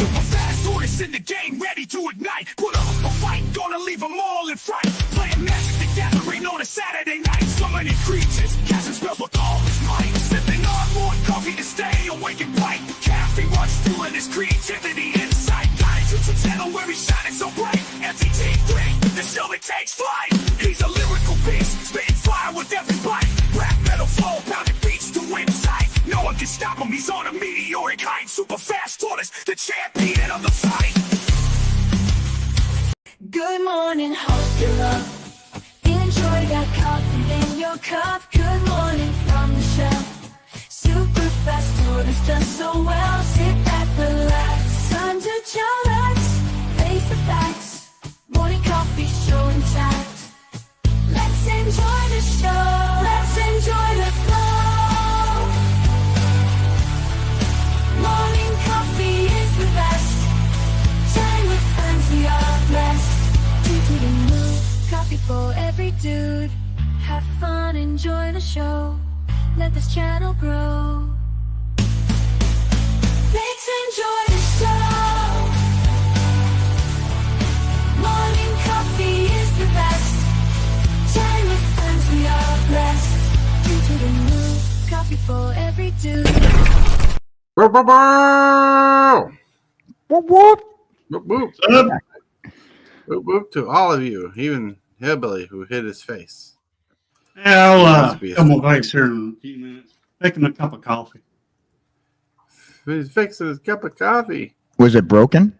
Super fast, tortoise in the game, ready to ignite. Put up a fight, gonna leave them all in fright. Playing Magic the Gathering on a Saturday night. Summoning creatures, casting spells with all his might. Sipping on more coffee to stay awake and bright. Caffeine runs fueling his creativity inside. Got a YouTube channel where he's shining so bright. MTG 3, the show that takes flight. He's a lyrical beast, spitting fire with every bite. Rap metal flow, pounding beats to inside. No one can stop him, he's on a meteoric height. Super fast tortoise, the champion of the fight. Good morning, hope you're up. Enjoy that coffee in your cup. Good morning from the shelf. Super fast tortoise does so well. Sit back, relax, time to chillax. Face the facts, morning coffee show intact. Let's enjoy the show, let's enjoy the flow. Morning coffee is the best. Chatting with friends, we are blessed. Due to the mood, coffee for every dude. Have fun, enjoy the show. Let this channel grow. Let's enjoy the show. Morning coffee is the best. Chatting with friends, we are blessed. Due to the mood, coffee for every dude. Boop, boop, boop. Boop, boop. Boop, boop. Boop, boop to all of you, even Hillbilly who hit his face. I'll come on back here in a few minutes. Making a cup of coffee. He's fixing his cup of coffee. Was it broken?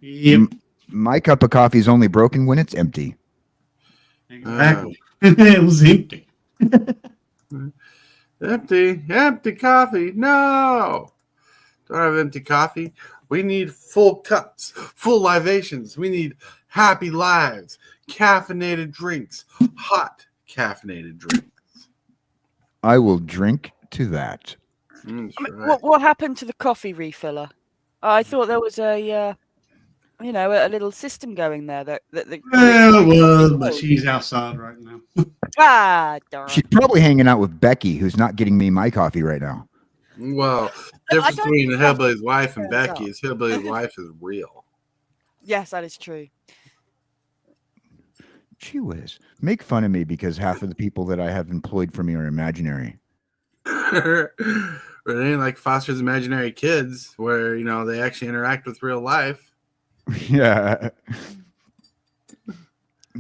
Yep. My cup of coffee is only broken when it's empty. Exactly. It was empty. Empty coffee. No. Don't have empty coffee. We need full cups, full libations. We need happy lives, caffeinated drinks, hot caffeinated drinks. I will drink to that. Right. What happened to the coffee refiller? I thought there was a little system going there that Well, it was, but she's outside right now. Darn. She's probably hanging out with Becky, who's not getting me my coffee right now. Well, the difference between Hillbilly's wife and Becky is Hillbilly's wife is real. Yes, that is true. Gee whiz. Make fun of me because half of the people that I have employed for me are imaginary. It ain't like Foster's Imaginary Kids where, they actually interact with real life. Yeah.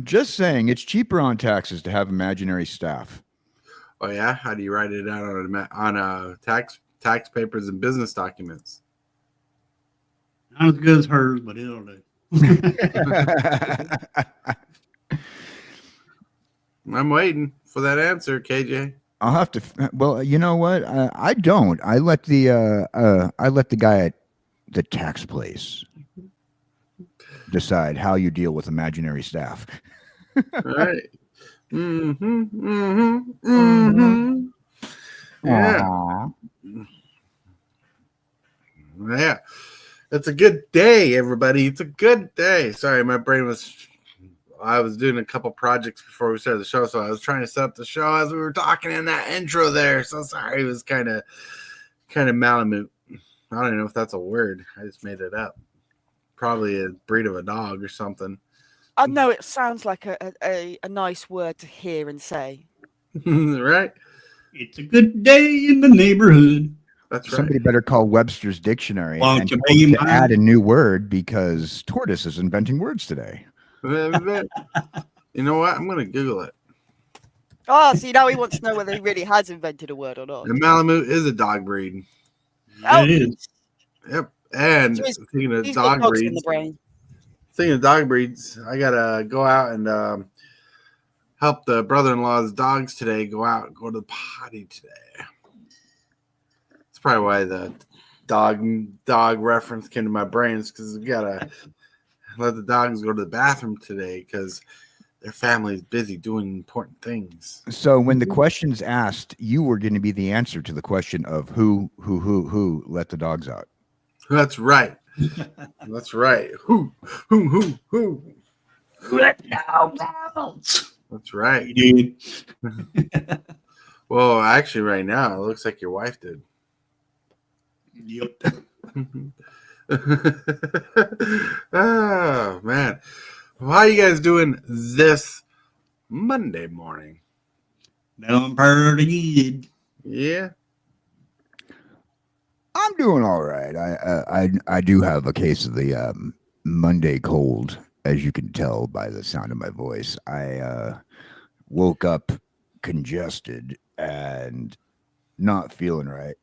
Just saying, it's cheaper on taxes to have imaginary staff. Oh, yeah? How do you write it out on tax papers and business documents? Not as good as hers, but it'll do. I'm waiting for that answer, KJ. I'll have to. Well, you know what? I don't. I let the guy at the tax place decide how you deal with imaginary staff. All right. Yeah. Yeah. It's a good day, everybody. It's a good day. Sorry, my brain I was doing a couple projects before we started the show, so I was trying to set up the show as we were talking in that intro there. So sorry, it was kind of Malamute. I don't even know if that's a word. I just made it up. Probably a breed of a dog or something. I know it sounds like a nice word to hear and say. Right? It's a good day in the neighborhood. That's right. Somebody better call Webster's Dictionary Well, and to be to add a new word because Tortoise is inventing words today. You know what? I'm going to Google it. Oh, see, now he wants to know whether he really has invented a word or not. The Malamute is a dog breed. Oh. It is. Yep. And So speaking of He's got dog dogs in breeds, the brain. I got to go out and help the brother-in-law's dogs today go to the potty today. That's probably why the dog reference came to my brain, because we got to let the dogs go to the bathroom today because their family is busy doing important things. So when the question's asked, you were going to be the answer to the question of who let the dogs out. That's right. That's right. Who? Let the dogs out. That's right. Dude. Well, actually, right now, it looks like your wife did. Yep. Oh man, how are you guys doing this Monday morning? Doing pretty good. Yeah. I'm doing all right. I do have a case of the Monday cold, as you can tell by the sound of my voice. I woke up congested and not feeling right.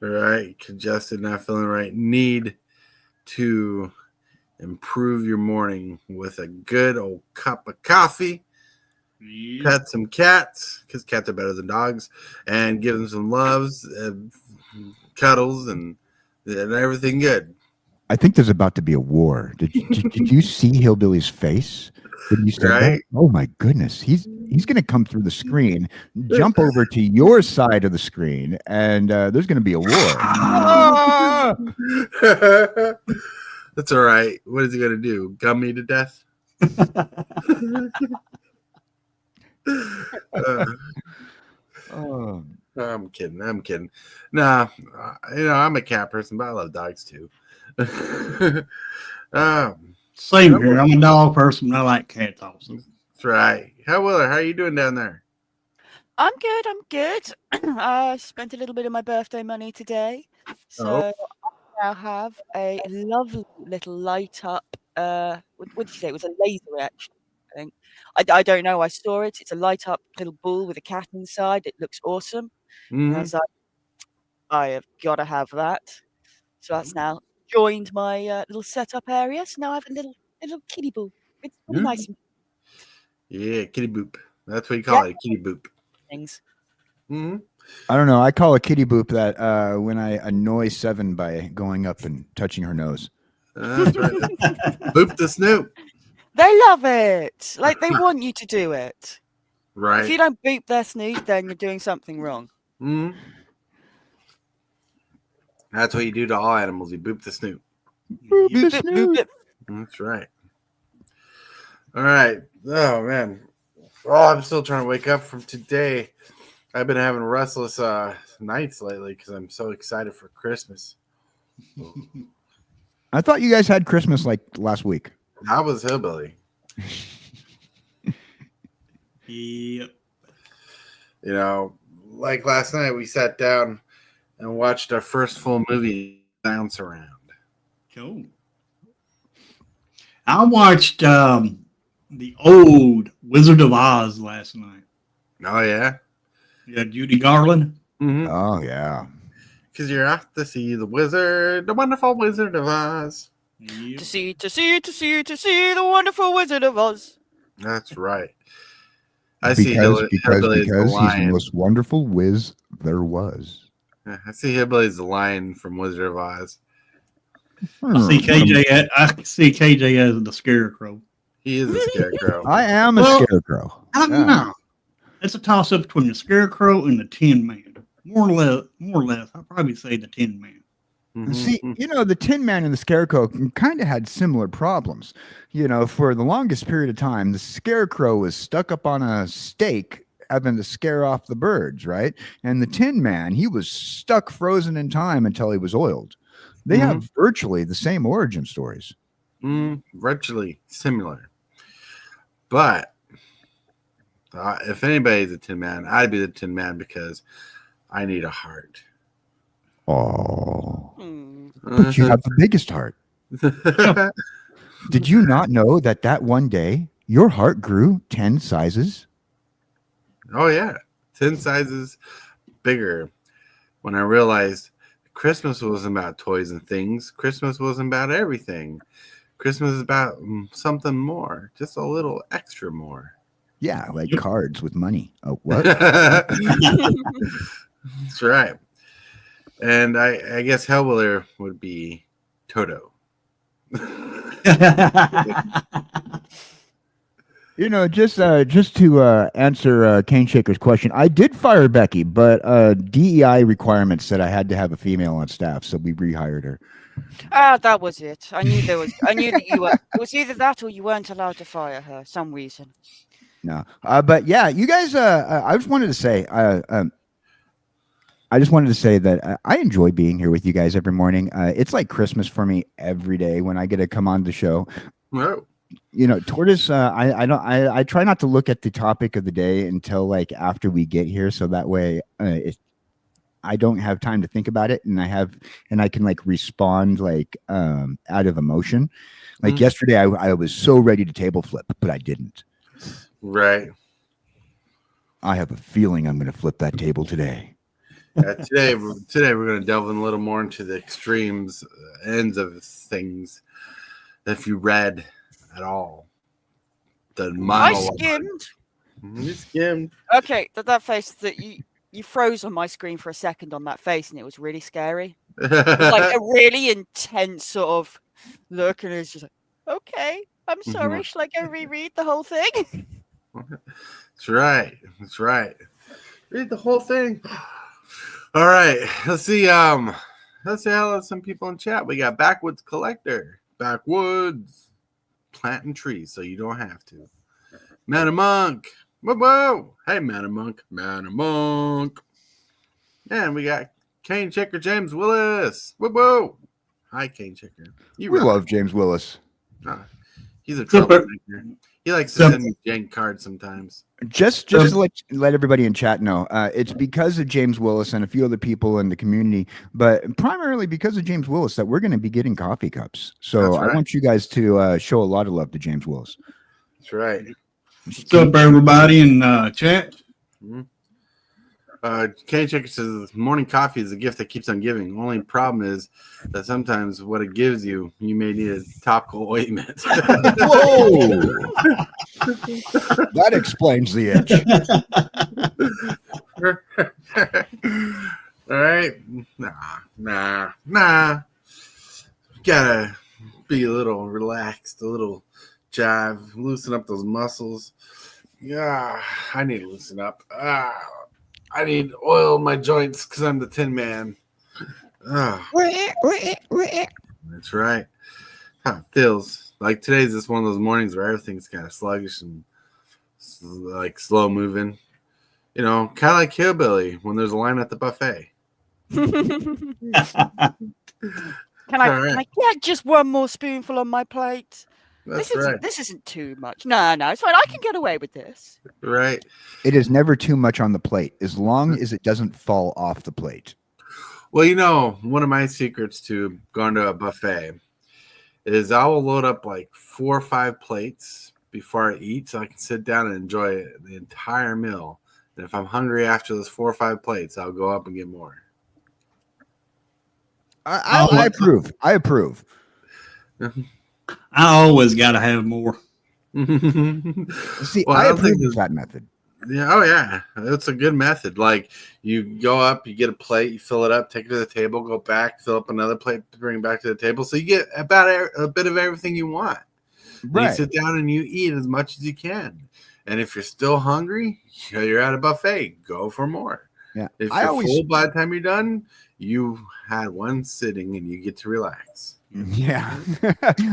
Right, congested, not feeling right. Need to improve your morning with a good old cup of coffee. Yeah. Pet some cats because cats are better than dogs, and give them some loves, cuddles, and everything good. I think there's about to be a war. Did you see Hillbilly's face when you said that? Right? Oh my goodness, he's going to come through the screen, jump over to your side of the screen, and there's going to be a war. Ah! That's all right. What is he going to do? Gum me to death? Oh. I'm kidding. Nah, I'm a cat person, but I love dogs too. Same here. I'm a dog person, but I like cats also. That's right. How are you doing down there? I'm good. I spent a little bit of my birthday money today. So I now have a lovely little light up. What did you say? It was a laser etched thing. I don't know. I saw it. It's a light up little ball with a cat inside. It looks awesome. And I was like, I have got to have that. So that's now joined my little setup area. So now I have a little kitty ball. It's really nice. Yeah, kitty boop. That's what you call it, kitty boop. Things. Mm-hmm. I don't know. I call a kitty boop that when I annoy Seven by going up and touching her nose. That's right. Boop the snoop. They love it. Like they want you to do it. Right. If you don't boop their snoot, then you're doing something wrong. Mm-hmm. That's what you do to all animals. You boop the snoot. Boop the snoot. That's right. All right. Oh man. Oh, I'm still trying to wake up from today. I've been having restless nights lately because I'm so excited for Christmas. I thought you guys had Christmas like last week. I was hillbilly. Yep. You know, like last night we sat down and watched our first full movie, Bounce Around. Cool. I watched the old Wizard of Oz last night. Oh yeah. Yeah, Judy Garland. Mm-hmm. Oh yeah. Because you're off to see the wonderful Wizard of Oz. Yep. To see the wonderful Wizard of Oz. That's right. I see Hillbilly as the he's lion. the most wonderful whiz there was. I see Hillbilly as the lion from Wizard of Oz. I see KJ as the Scarecrow. He is a scarecrow. I am a scarecrow. I don't know. It's a toss up between the Scarecrow and the Tin Man. More or less, I'd probably say the Tin Man. Mm-hmm. See, the Tin Man and the Scarecrow kind of had similar problems. For the longest period of time, the Scarecrow was stuck up on a stake having to scare off the birds, right? And the Tin Man, he was stuck frozen in time until he was oiled. They have virtually the same origin stories. Virtually similar. But if anybody's a Tin Man, I'd be the Tin Man because I need a heart. Oh, but you have the biggest heart. Did you not know that one day your heart grew 10 sizes? Oh, yeah. 10 sizes bigger when I realized Christmas wasn't about toys and things. Christmas wasn't about everything. Christmas is about something more, just a little extra more. Yeah, like cards with money. Oh, what? That's right. And I guess Hellwiller would be Toto. Just to answer Cane Shaker's question, I did fire Becky, but DEI requirements said I had to have a female on staff, so we rehired her. That was it. I knew that you were. It was either that or you weren't allowed to fire her. Some reason. No, but yeah, you guys. I just wanted to say, I just wanted to say that I enjoy being here with you guys every morning. It's like Christmas for me every day when I get to come on the show. Whoa. You know, Tortoise, I try not to look at the topic of the day until like after we get here, so that way I don't have time to think about it, and I can like respond like out of emotion. Like yesterday, I was so ready to table flip, but I didn't. Right. I have a feeling I'm going to flip that table today. Today we're going to delve in a little more into the extremes, ends of things. If you read at all, the I monologue. skimmed. You skimmed. Okay, that face that you froze on my screen for a second on that face, and it was really scary. It was like a really intense sort of look, and it's just like, okay, I'm sorry. Shall I go reread the whole thing? That's right. That's right. Read the whole thing. All right. Let's see. Let's say hello to some people in chat. We got Backwoods Collector. Backwoods. Planting trees so you don't have to. Man Monk. Whoa, whoa. Hey, Man Monk. Man Monk. And we got Cane Checker James Willis. Whoa, whoa. Hi, Cane Checker. We love James Willis. He's a troublemaker. He likes to send me jank cards sometimes. Just to let everybody in chat know, it's because of James Willis and a few other people in the community, but primarily because of James Willis that we're going to be getting coffee cups. So I want you guys to show a lot of love to James Willis. That's right. What's up, everybody in chat? Cane Checker says morning coffee is a gift that keeps on giving. Only problem is that sometimes what it gives you, you may need a topical ointment. Whoa! That explains the itch. All right. Nah. Gotta be a little relaxed, a little jive, loosen up those muscles. Yeah, I need to loosen up. I need oil in my joints because I'm the Tin Man. That's right. How it feels. Like today's just one of those mornings where everything's kind of sluggish and like slow moving. You know, kind of like Hillbilly when there's a line at the buffet. Can I get just one more spoonful on my plate? This isn't too much. No, it's fine. I can get away with this. Right. It is never too much on the plate, as long as it doesn't fall off the plate. Well, you know, one of my secrets to going to a buffet is I will load up like 4 or 5 plates before I eat so I can sit down and enjoy the entire meal. And if I'm hungry after those 4 or 5 plates, I'll go up and get more. I approve. I approve. I always got to have more. See, I approve of that method. Yeah. Oh, yeah. It's a good method. Like you go up, you get a plate, you fill it up, take it to the table, go back, fill up another plate, bring it back to the table. So you get about a bit of everything you want. Right. You sit down and you eat as much as you can. And if you're still hungry, you're at a buffet. Go for more. Yeah. If you're full by the time you're done, you had one sitting and you get to relax. Yeah.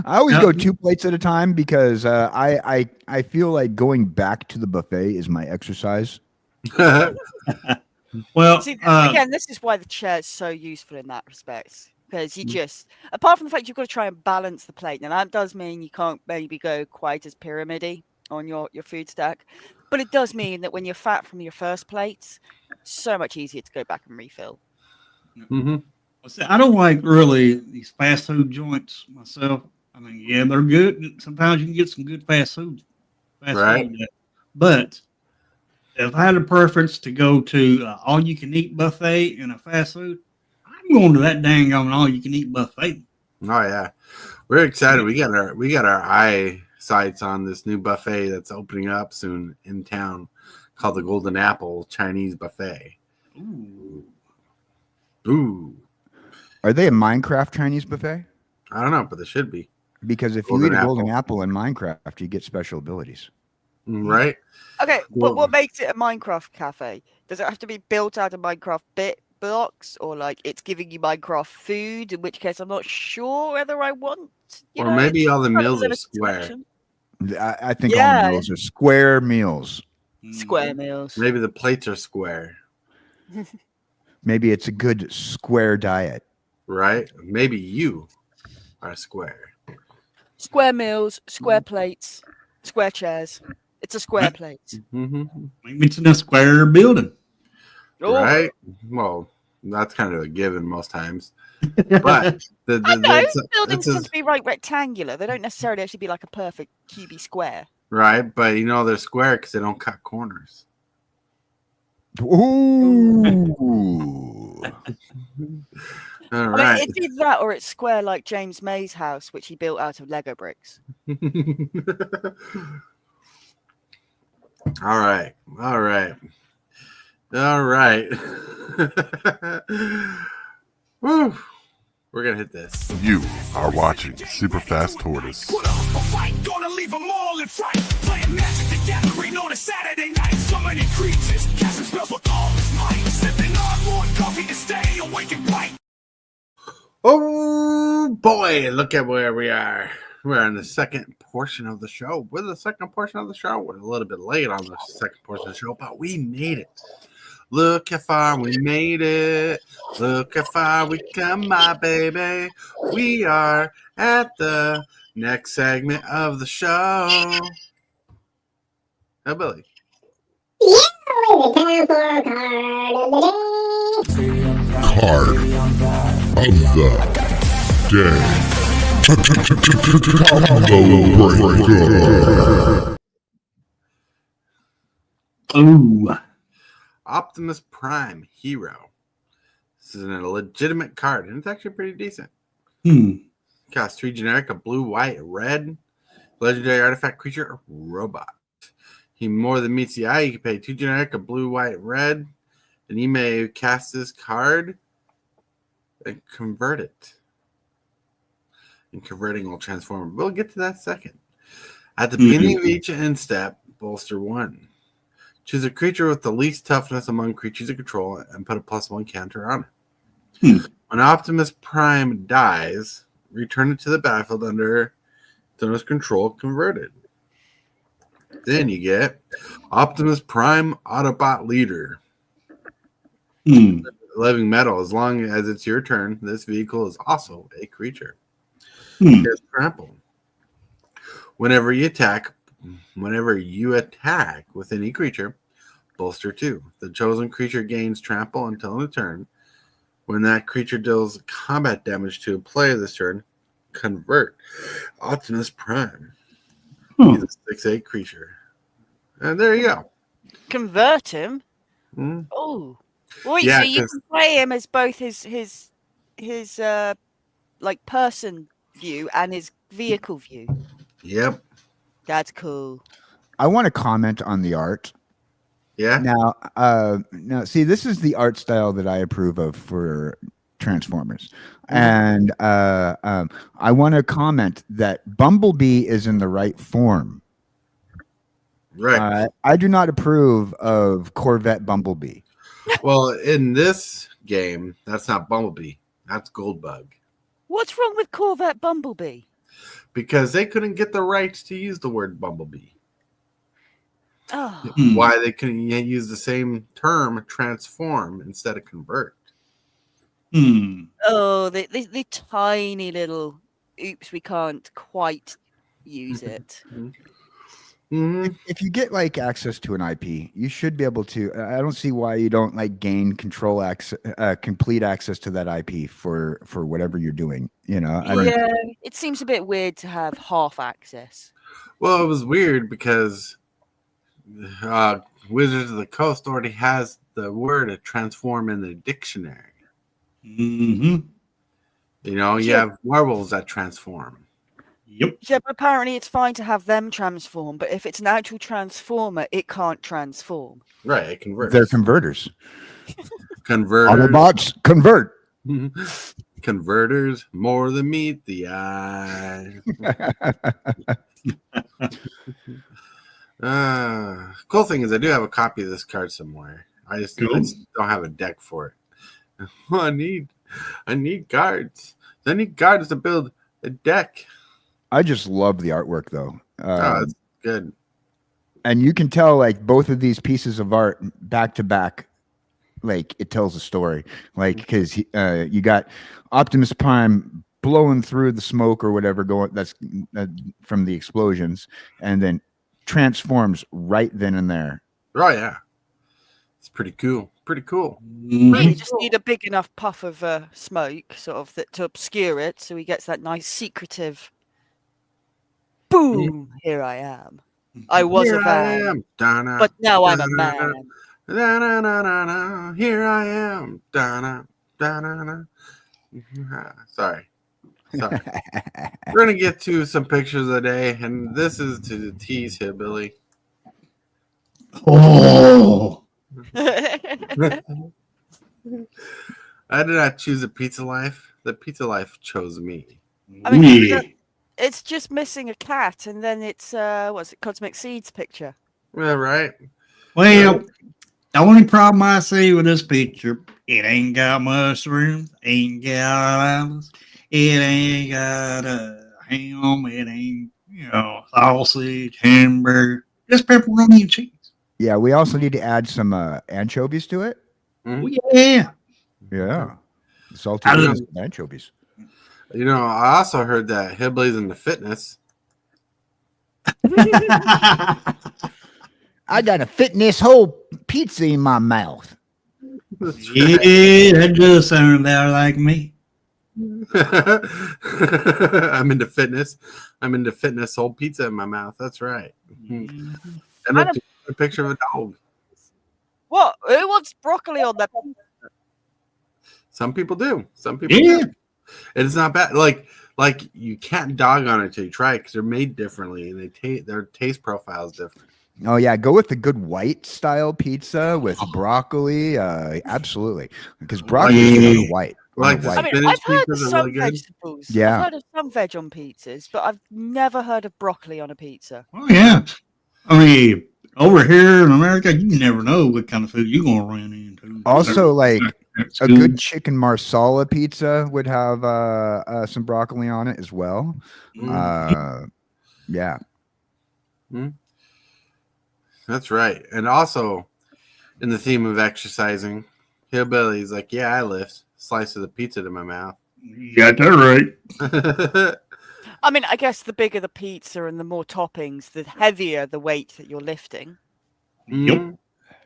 I always go 2 plates at a time because I feel like going back to the buffet is my exercise. Well, see, again, this is why the chair is so useful in that respect. Because you just, apart from the fact you've got to try and balance the plate, now that does mean you can't maybe go quite as pyramid-y on your food stack. But it does mean that when you're fat from your first plates, so much easier to go back and refill. Mm-hmm. I don't like really these fast food joints myself. I mean, yeah, they're good. Sometimes you can get some good fast food. But if I had a preference to go to all-you-can-eat buffet and a fast food, I'm going to that dang on all-you-can-eat buffet. Oh yeah, we're excited. We got our eye sights on this new buffet that's opening up soon in town, called the Golden Apple Chinese Buffet. Ooh. Are they a Minecraft Chinese buffet? I don't know, but they should be. Because if you eat a golden apple in Minecraft, you get special abilities. Right. Okay, but what makes it a Minecraft cafe? Does it have to be built out of Minecraft blocks, or like it's giving you Minecraft food? In which case, I'm not sure whether I want. Or maybe all the meals are square. I think all the meals are square meals. Square meals. Maybe the plates are square. Maybe it's a good square diet. Right? Maybe you are square. Square meals, square plates, square chairs. It's a square plate. Mm-hmm. Maybe it's in a square building. Oh, Right? Well, that's kind of a given most times. But I know. that's Buildings tend to be rectangular. They don't necessarily actually be like a perfect cubey square. right. But you know they're square because they don't cut corners. Ooh. All I right. mean, it's either that or it's square like James May's house, which he built out of Lego bricks. All right. All right. All right. Woo. We're gonna hit this. You are watching Super Fast Tortoise. Put up a fight, gonna leave them all in fright. Playing Magic the Gathering on a Saturday night. Summoning creatures, casting spells with all his might. Sipping on more coffee to stay awake and bright. Oh boy, look at where we are. We're on the second portion of the show. We're the second portion of the show. We're a little bit late on the second portion of the show, but we made it. Look how far we made it. Look how far we come, my baby. We are at the next segment of the show. Oh, Billy. Card of the day. Oh, Optimus Prime Hero. This is a legitimate card, and it's actually pretty decent. Costs 3 generic, a blue, white, red, legendary artifact creature, or robot. He more than meets the eye. You can pay 2 generic, a blue, white, red, and you may cast this card and convert it. And converting will transform. We'll get to that second. At the beginning of each end step, bolster 1. Choose a creature with the least toughness among creatures you control and put a +1 counter on it. When Optimus Prime dies, return it to the battlefield under Thanos' control converted. Then you get Optimus Prime Autobot Leader. Living metal. As long as it's your turn, this vehicle is also a creature. Here's Trample. Whenever you attack with any creature, bolster 2. The chosen creature gains trample until the turn. When that creature deals combat damage to a player this turn, convert Optimus Prime. He's a 6/8 creature. And there you go. Convert him? Oh. Wait, Yeah, so you can play him as both his like person view and his vehicle view. Yep. That's cool. I want to comment on the art. Yeah. Now, see, this is the art style that I approve of for Transformers, and I want to comment that Bumblebee is in the right form. Right. I do not approve of Corvette Bumblebee. Well, in this game, that's not Bumblebee. That's Goldbug. What's wrong with Corvette Bumblebee? Because they couldn't get the rights to use the word Bumblebee. Oh. Why they couldn't use the same term transform instead of convert. Oh, the tiny little oops, we can't quite use it. If you get like access to an IP, you should be able to. I don't see why you don't like gain control access, complete access to that IP for whatever you're doing. You know, Yeah, it seems a bit weird to have half access. Well, it was weird because Wizards of the Coast already has the word transform in the dictionary. You know, you have werewolves that transform. Yep. Yeah, but apparently it's fine to have them transform, but if it's an actual transformer, it can't transform. Right, it converts. They're converters. Converters. Autobots convert. Converters more than meet the eye. Cool thing is I do have a copy of this card somewhere. I just don't have a deck for it. I need cards. I need cards to build a deck. I just love the artwork though. It's good. And you can tell like both of these pieces of art back to back like it tells a story, like because you got Optimus Prime blowing through the smoke or whatever going that's from the explosions, and then transforms right then and there. Oh yeah, it's pretty cool. Pretty cool. You just need a big enough puff of smoke, sort of, to obscure it, so he gets that nice secretive. Boom! Here I am. I was Here a I van, am. Da-na, but now I'm a da-na-na, man. da-na-na-na-na. Here I am. Da-na, da-na-na. Sorry. We're gonna get to some pictures of the day, and this is to the tease Hillbilly. Oh, I did not choose a pizza life. The pizza life chose me. I mean, yeah. it's just missing a cat, and then it's what's it? Cosmic Seeds picture. Yeah, right. Well, the only problem I see with this picture, it ain't got mushrooms, ain't got olives, it ain't got ham, it ain't, sausage, hamburger, just pepperoni and cheese. Yeah, we also need to add some anchovies to it. Oh, yeah. Yeah, salty I potatoes with anchovies. You know, I also heard that Hillbilly's into fitness. I got to fit in this whole pizza in my mouth. Yeah, that does sound about like me. I'm into fitness. I'm into fitness. Whole pizza in my mouth. That's right. And look, a picture of a dog. What? Who wants broccoli on their? Some people do. Some people Yeah. do. And it's not bad. Like you can't dog on it till you try it because they're made differently and their taste profile is different. Oh yeah, go with the good white style pizza with broccoli. Absolutely, because broccoli is good on the white. Like the the I white. mean, I've spinach heard of pizzas are some really good. vegetables. Yeah. I've heard of some veg on pizzas, but I've never heard of broccoli on a pizza. Oh, yeah. I mean, over here in America, you never know what kind of food you're going to run into. Also, like That's a good chicken marsala pizza would have some broccoli on it as well. Yeah. That's right. And also, in the theme of exercising, Hillbilly's like, yeah, I lift. Slice of the pizza to my mouth. You got that right. I mean, I guess the bigger the pizza and the more toppings, the heavier the weight that you're lifting. Yep.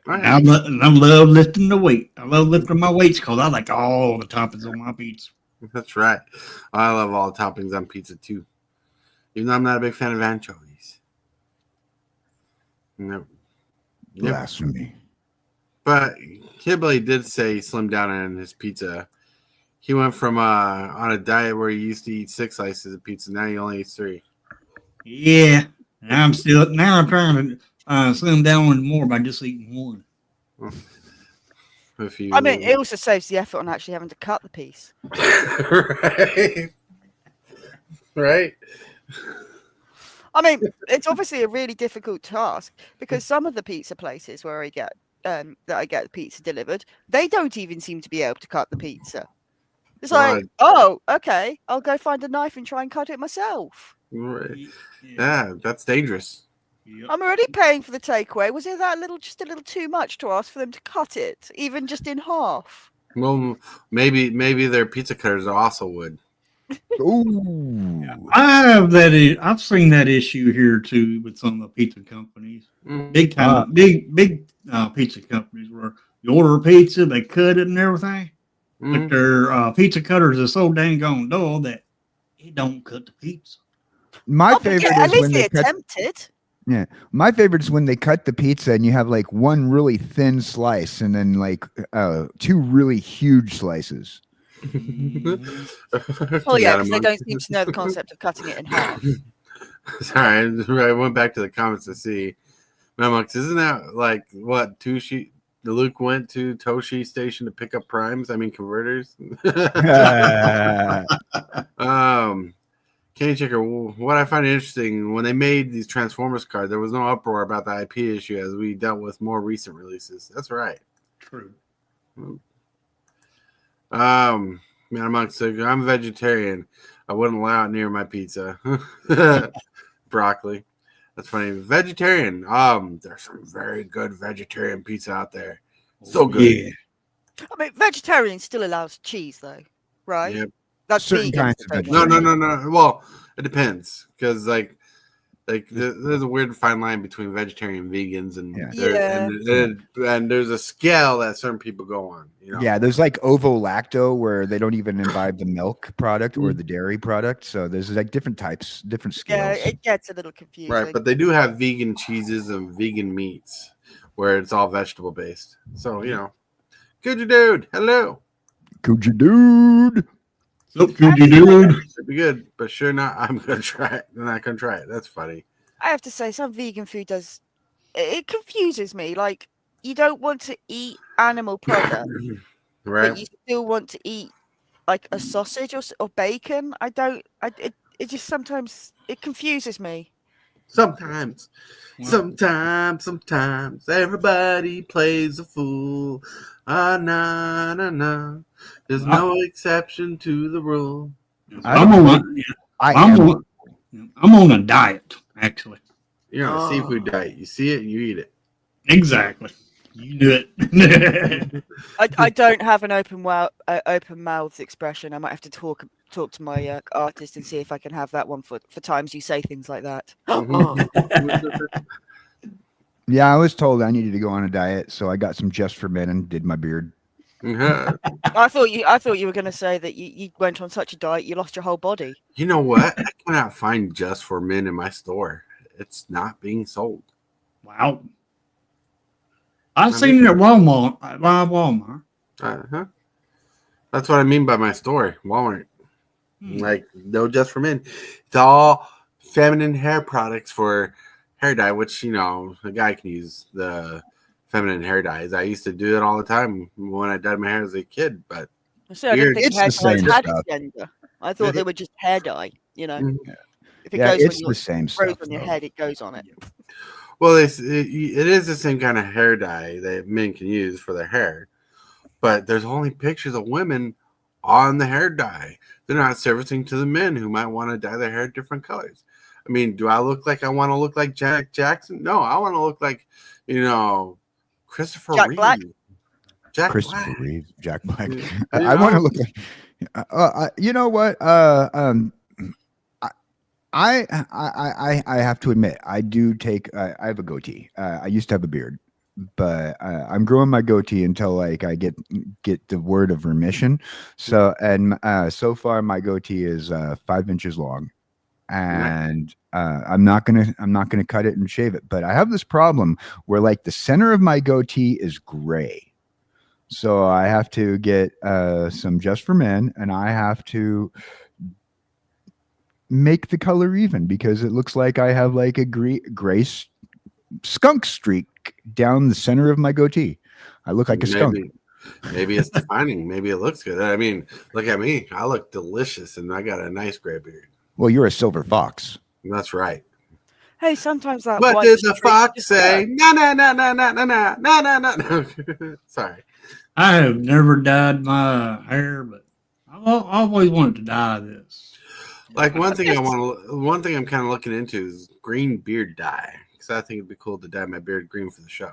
Right. I love lifting the weight. I love lifting my weights because I like all the toppings on my pizza. That's right. I love all the toppings on pizza too. Even though I'm not a big fan of anchovies. No. Yep. Blasphemy. But Hillbilly did say he slimmed down on his pizza. He went from on a diet where he used to eat 6 slices of pizza. Now he only eats 3. Yeah. I'm trying to slim down more by just eating one. If you, I mean, it also saves the effort on actually having to cut the piece. right. Right. I mean, it's obviously a really difficult task because some of the pizza places where I get that I get the pizza delivered, they don't even seem to be able to cut the pizza. It's like, Right. oh, okay, I'll go find a knife and try and cut it myself. Right. Yeah, that's dangerous. Yep. I'm already paying for the takeaway. Was it just a little too much to ask for them to cut it, even just in half? Well, maybe their pizza cutters also would. Ooh. I've seen that issue here too with some of the pizza companies. Big pizza companies where you order a pizza, they cut it and everything. But their pizza cutters are so dang on dull that it don't cut the pizza. My But favorite yeah, at is least when they they cut. attempted. Yeah, my favorite is when they cut the pizza and you have like one really thin slice and then like 2 really huge slices. Well, yeah, because they don't seem to know the concept of cutting it in half. Sorry, I went back to the comments to see. Mamux, isn't that like what Toshi? Luke went to Toshi Station to pick up primes. I mean converters. Kenny Checker, what I find interesting when they made these Transformers cards, there was no uproar about the IP issue as we dealt with more recent releases. That's right. True. Man, amongst I'm vegetarian. I wouldn't allow it near my pizza. Broccoli. That's funny. Vegetarian. There's some very good vegetarian pizza out there. So good. Yeah. I mean, vegetarian still allows cheese, though, right? Yeah. That's Certain vegan. kinds of No, vegetarian. no. Well, it depends because there's a weird fine line between vegetarian and vegans, and and there's a scale that certain people go on. You know. Yeah, there's like ovo-lacto where they don't even imbibe the milk product or the dairy product. So there's like different types, different Yeah, scales. it gets a little confusing. Right, but they do have vegan cheeses and vegan meats where it's all vegetable based. So you know, Coochie dude, hello. Coochie dude. So could you dude? Should be good, but sure not. I'm gonna try it. I'm not gonna try it. That's funny. I have to say, some vegan food does. It confuses me. Like, you don't want to eat animal product, Right. but you still want to eat like a sausage or bacon. I don't. It just sometimes it confuses me. Sometimes everybody plays a fool. Ah, nah, nah, nah. There's no exception to the rule. I'm on a diet, actually. You're on a seafood diet. You see it, you eat it. Exactly. You do it. I don't have an open mouth expression. I might have to talk to my artist and see if I can have that one for times you say things like that. Yeah, I was told I needed to go on a diet, so I got some Just for Men and did my beard. I thought you were going to say that you went on such a diet you lost your whole body. You know what? I cannot find Just for Men in my store. It's not being sold. Wow. I've seen it at Walmart. Uh-huh. That's what I mean by my store, Walmart. Like, no Just for Men. It's all feminine hair products for hair dye, which, you know, a guy can use the feminine hair dyes. I used to do it all the time when I dyed my hair as a kid, but So I didn't think It's hair the same dyes had stuff. a gender. I thought they were just hair dye, you know. If it Yeah, goes it's on the same your, grows stuff. on your though. head, it goes on it. well, it is the same kind of hair dye that men can use for their hair, but there's only pictures of women on the hair dye. They're not servicing to the men who might want to dye their hair different colors. I mean, do I look like I want to look like Jack Jackson? No, I want to look like, you know, Christopher Jack Reeve. Black? Jack Christopher Black. Reeve, Jack Black. You I want to know? look like. You know what? I have to admit, I do take. I have a goatee. I used to have a beard, but I'm growing my goatee until like I get the word of remission. So so far my goatee is 5 inches long, and I'm not gonna cut it and shave it. But I have this problem where like the center of my goatee is gray. So I have to get some Just for Men, and I have to make the color even because it looks like I have like a gray skunk streak down the center of my goatee. I look like a skunk. Maybe it's defining. Maybe it looks good. I mean, look at me. I look delicious, and I got a nice gray beard. Well, you're a silver fox. That's right. Hey, sometimes that. What white did the streak fox just say? works. No, no, no, no, no, no, no, no, no, no. Sorry. I have never dyed my hair, but I've always wanted to dye this. Like one thing I'm kind of looking into is green beard dye because I think it'd be cool to dye my beard green for the show.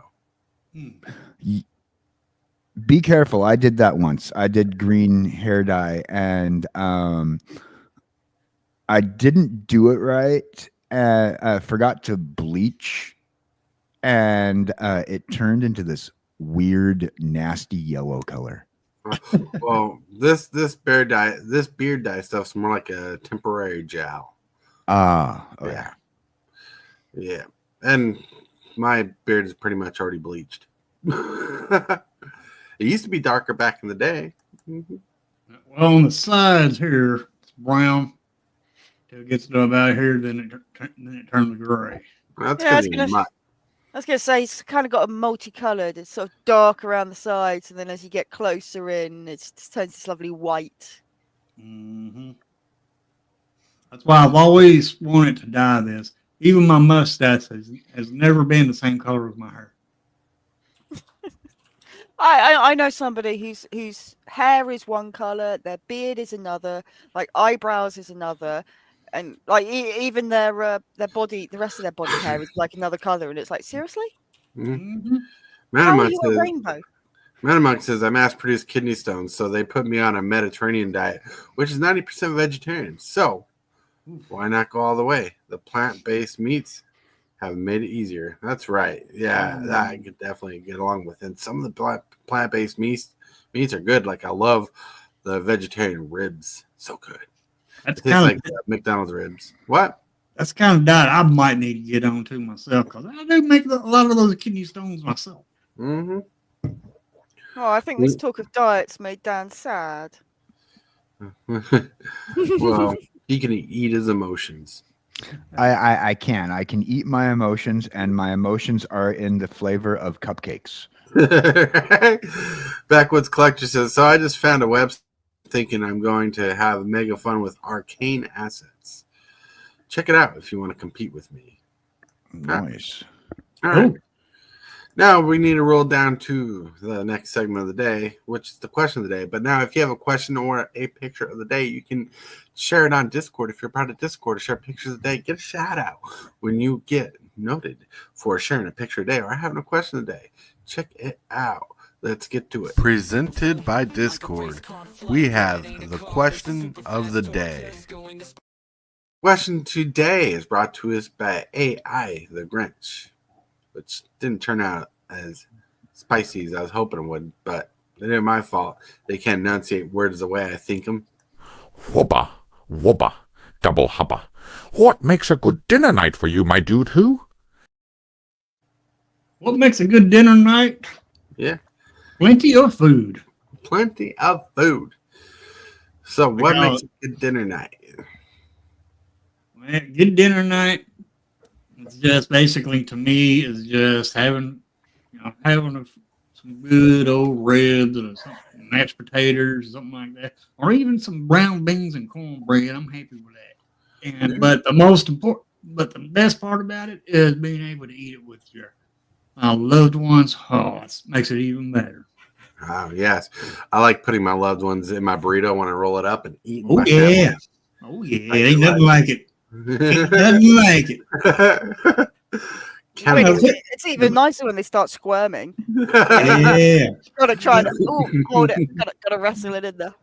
Be careful. I did that once. I did green hair dye, and I didn't do it right. I forgot to bleach, and it turned into this weird, nasty yellow color. Well, this beard dye stuff's more like a temporary gel. Yeah. Yeah, and my beard is pretty much already bleached. It used to be darker back in the day. Well, on the sides here, it's brown. Till it gets to about here, then it turns gray. That's Yeah, because I was going to say it's kind of got a multicolored. It's sort of dark around the sides, and then as you get closer in, it turns this lovely white. Mm-hmm. That's why I've always wanted to dye this. Even my mustache has never been the same color as my hair. I know somebody whose hair is one color, their beard is another, like eyebrows is another, and like even their body, the rest of their body hair is like another color, and it's like seriously, Mm-hmm. how are Man, you a rainbow? Metamonk says I mass-produced kidney stones, so they put me on a Mediterranean diet, which is 90% vegetarian. So why not go all the way? The plant-based meats have made it easier. That's right. Yeah, that I could definitely get along with. And some of the plant-based meats are good. Like I love the vegetarian ribs. So good. That's It tastes kind like of McDonald's ribs. What? that's kind of diet I might need to get on to myself because I do make a lot of those kidney stones myself. Mm-hmm. Oh, I think this talk of diets made Dan sad. Well, he can eat his emotions. I can. I can eat my emotions, and my emotions are in the flavor of cupcakes. Backwoods Collector says, so I just found a website thinking I'm going to have mega fun with arcane assets. Check it out if you want to compete with me. Nice. All right. Now we need to roll down to the next segment of the day, which is the question of the day. But now if you have a question or a picture of the day, you can share it on Discord. If you're part of Discord to share pictures of the day, get a shout out when you get noted for sharing a picture of the day or having a question of the day. Check it out. Let's get to it. Presented by Discord, we have the question of the day. Question today is brought to us by AI the Grinch, which didn't turn out as spicy as I was hoping it would, but it ain't my fault. They can't enunciate words the way I think them. Whoopa, whoopa, double huppa. What makes a good dinner night for you, my dude who? What makes a good dinner night? Yeah. Plenty of food. Plenty of food. So what makes a good dinner night? Man, good dinner night. It's just basically to me is just having some good old ribs or something, mashed potatoes, something like that, or even some brown beans and cornbread. I'm happy with that. And but the best part about it is being able to eat it with your loved ones. Oh, it makes it even better. Oh yes, I like putting my loved ones in my burrito when I roll it up and eat. Oh yeah, oh yeah, ain't nothing like it. Ain't nothing like it. I mean, it's even nicer when they start squirming. Yeah, Gotta try to hold it. Gotta wrestle it in there.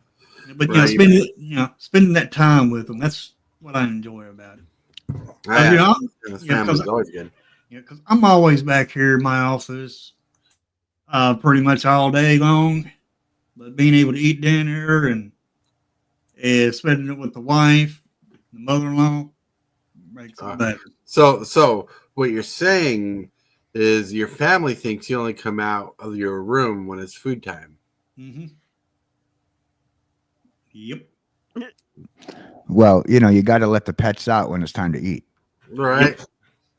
But spending that time with them, that's what I enjoy about it. Family's always good. Yeah, because I'm always back here in my office, pretty much all day long. But being able to eat dinner and spending it with the wife, the mother-in-law, makes it better. So what you're saying is your family thinks you only come out of your room when it's food time. Mm-hmm. Yep. Well, you got to let the pets out when it's time to eat. Right. Yep.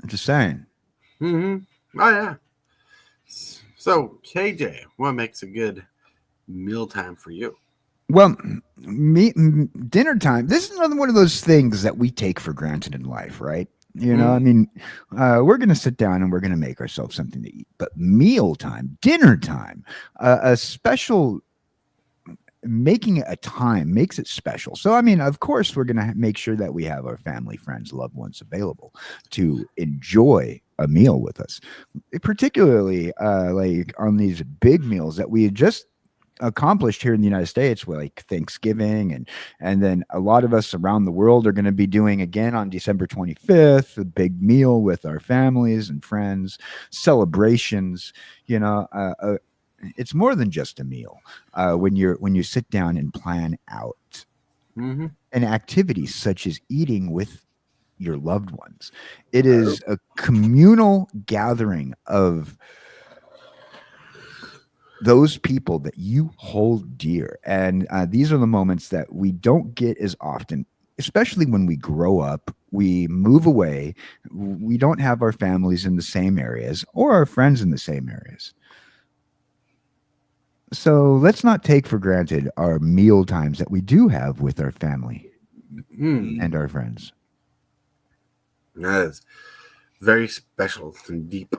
Just saying. Mm-hmm. Oh, yeah. So, KJ, what makes a good mealtime for you? Well, dinner time. This is another one of those things that we take for granted in life, right? I mean, we're going to sit down and we're going to make ourselves something to eat. But meal time, dinner time, a special making it a time makes it special. So, I mean, of course, we're going to make sure that we have our family, friends, loved ones available to enjoy a meal with us, particularly like on these big meals that we just accomplished here in the United States, with like Thanksgiving, and then a lot of us around the world are going to be doing again on December 25th, a big meal with our families and friends, celebrations. It's more than just a meal when you sit down and plan out an activity such as eating with your loved ones. It is a communal gathering of those people that you hold dear. And these are the moments that we don't get as often, especially when we grow up, we move away, we don't have our families in the same areas or our friends in the same areas. So let's not take for granted our meal times that we do have with our family and our friends. That is very special and deep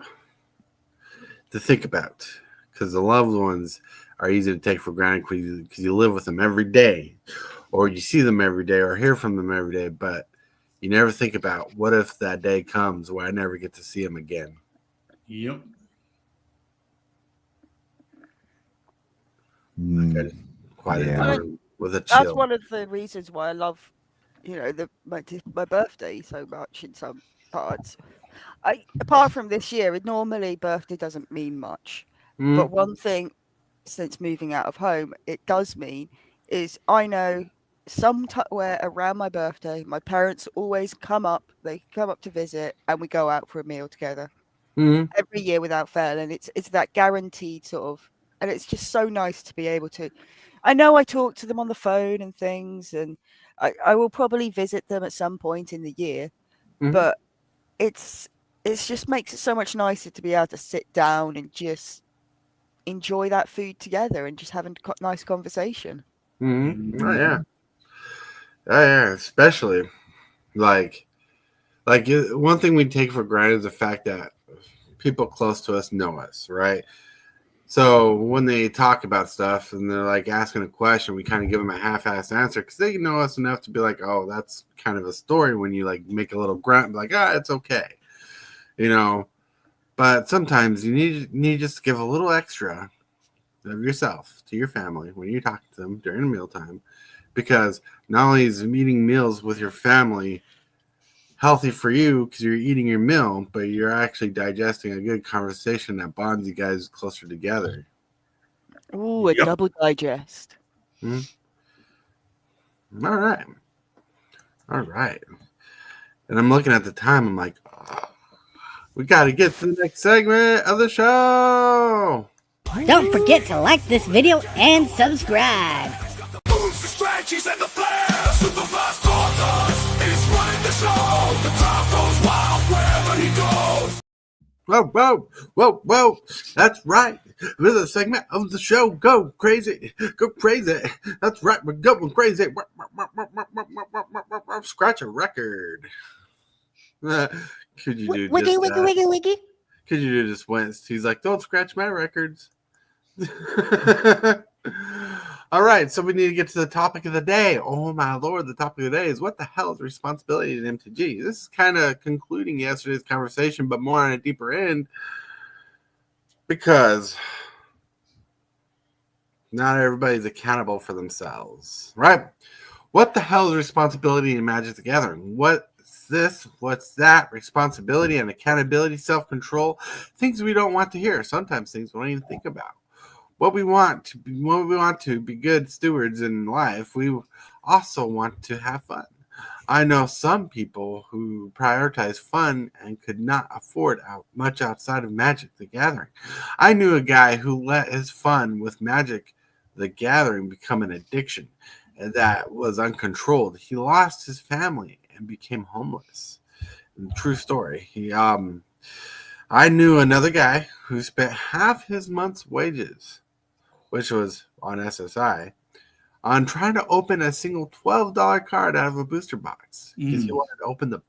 to think about, because the loved ones are easy to take for granted because you live with them every day, or you see them every day, or hear from them every day, but you never think about what if that day comes where I never get to see them again. Yep. Quite a Yeah. room with a That's chill. one of the reasons why I love, my birthday so much in some parts. Apart from this year, normally birthday doesn't mean much. But one thing since moving out of home, it does mean is I know somewhere around my birthday, my parents always come up. They come up to visit, and we go out for a meal together every year without fail. And it's that guaranteed sort of, and it's just so nice to be able to. I know I talk to them on the phone and things, and I will probably visit them at some point in the year, but it's just makes it so much nicer to be able to sit down and just enjoy that food together and just having a nice conversation. Oh yeah. Oh yeah. Especially like one thing we take for granted is the fact that people close to us know us, right? So when they talk about stuff and they're like asking a question, we kind of give them a half-assed answer because they know us enough to be like, "Oh, that's kind of a story." When you like make a little grunt, like, it's okay, you know. But sometimes you need just to give a little extra of yourself to your family when you talk to them during mealtime, because not only is eating meals with your family healthy for you because you're eating your meal, but you're actually digesting a good conversation that bonds you guys closer together. Ooh, a double digest. All right. And I'm looking at the time. I'm like, we got to get to the next segment of the show. Don't forget to like this video and subscribe. The moves, the strategies, and the flair. Super fast tortoise is running the show. The crowd goes wild wherever he goes. Whoa. That's right. This is a segment of the show. Go crazy. That's right. We're going crazy. Scratch a record. Could you do Wiggy. Could you do just once? He's like, don't scratch my records. All right, so we need to get to the topic of the day. Oh my lord, the topic of the day is what the hell is responsibility in MTG? This is kind of concluding yesterday's conversation, but more on a deeper end, because not everybody's accountable for themselves, right? What the hell is responsibility in Magic the Gathering? What's this? What's that? Responsibility and accountability, self-control, things we don't want to hear. Sometimes things we don't even think about. What we want to be good stewards in life, we also want to have fun. I know some people who prioritize fun and could not afford much outside of Magic the Gathering. I knew a guy who let his fun with Magic the Gathering become an addiction that was uncontrolled. He lost his family and became homeless. True story. I knew another guy who spent half his month's wages, which was on SSI, on trying to open a single $12 card out of a booster box because he wanted to open the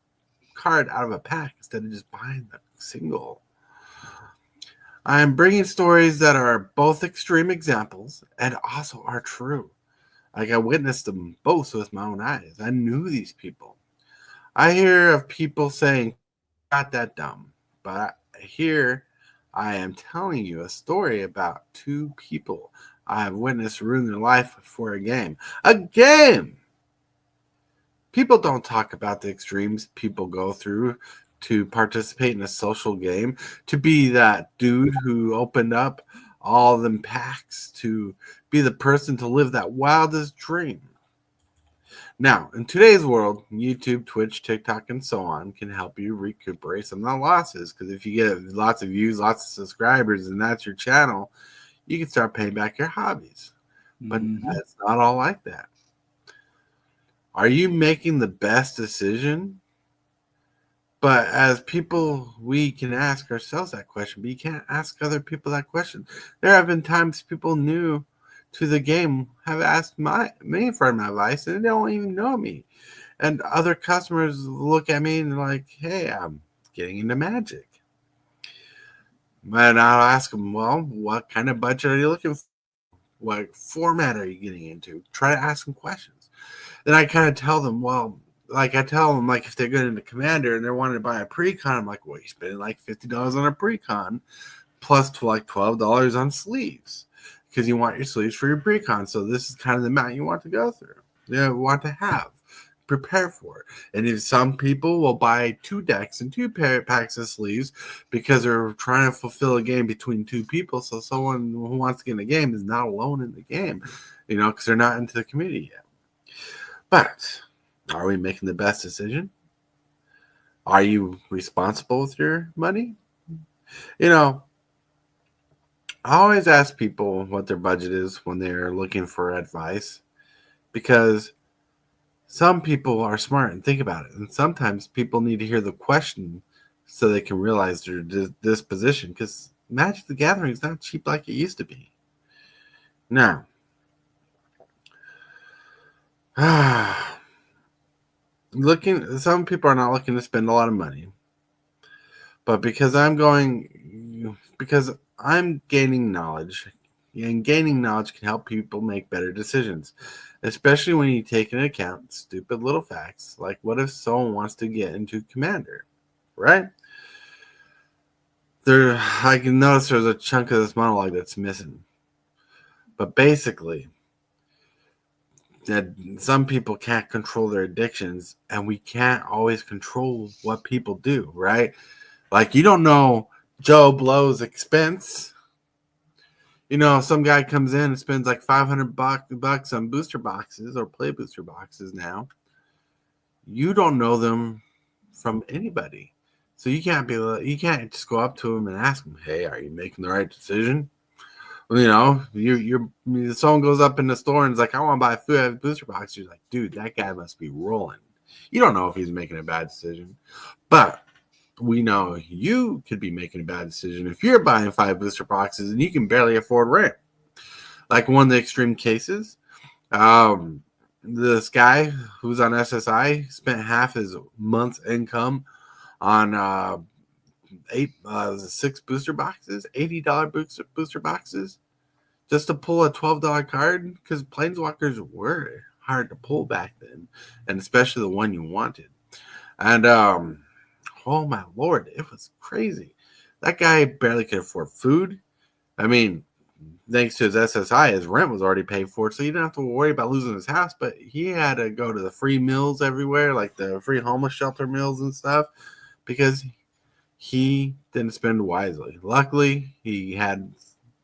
card out of a pack instead of just buying the single. I am bringing stories that are both extreme examples and also are true. Like, I witnessed them both with my own eyes. I knew these people. I hear of people saying, not that dumb, but here I am telling you a story about two people I have witnessed ruin their life for a game. A game! People don't talk about the extremes people go through to participate in a social game, to be that dude who opened up all them packs, to be the person to live that wildest dream. Now, in today's world, YouTube, Twitch, TikTok, and so on can help you recuperate some of the losses. Because if you get lots of views, lots of subscribers, and that's your channel, you can start paying back your hobbies. But it's not all like that. Are you making the best decision? But as people, we can ask ourselves that question, but you can't ask other people that question. There have been times people new to the game have asked me for my advice, and they don't even know me. And other customers look at me and they're like, hey, I'm getting into Magic. And I'll ask them, well, what kind of budget are you looking for? What format are you getting into? Try to ask them questions. Then I kind of tell them, well, like I tell them, like if they're going into Commander and they're wanting to buy a Precon, I'm like, well, you're spending like $50 on a Precon plus like $12 on sleeves. because you want your sleeves for your Precon. So this is kind of the amount you want to go through. Want to have. Prepare for it. And if some people will buy 2 decks and 2 packs of sleeves because they're trying to fulfill a game between 2 people, so someone who wants to get in the game is not alone in the game, because they're not into the community yet. But are we making the best decision? Are you responsible with your money? I always ask people what their budget is when they're looking for advice, because some people are smart and think about it. And sometimes people need to hear the question so they can realize their disposition, because Magic the Gathering is not cheap like it used to be. Now, some people are not looking to spend a lot of money. But because I'm gaining knowledge, and gaining knowledge can help people make better decisions, especially when you take into account stupid little facts like what if someone wants to get into Commander, right? I can notice there's a chunk of this monologue that's missing. But basically, that some people can't control their addictions, and we can't always control what people do, right? Like, you don't know Joe Blow's expense. Some guy comes in and spends like $500 on booster boxes or play booster boxes now. You don't know them from anybody. So you can't just go up to him and ask him, "Hey, are you making the right decision?" Someone goes up in the store and is like, "I want to buy a booster box." You're like, "Dude, that guy must be rolling." You don't know if he's making a bad decision, but we know you could be making a bad decision if you're buying 5 booster boxes and you can barely afford rent. Like one of the extreme cases, this guy who's on SSI spent half his month's income on 6 booster boxes, $80 booster boxes, just to pull a $12 card, because Planeswalkers were hard to pull back then, and especially the one you wanted. And oh my Lord, it was crazy. That guy barely could afford food. I mean, thanks to his SSI, his rent was already paid for, so he didn't have to worry about losing his house, but he had to go to the free meals everywhere, like the free homeless shelter meals and stuff, because he didn't spend wisely. Luckily, he had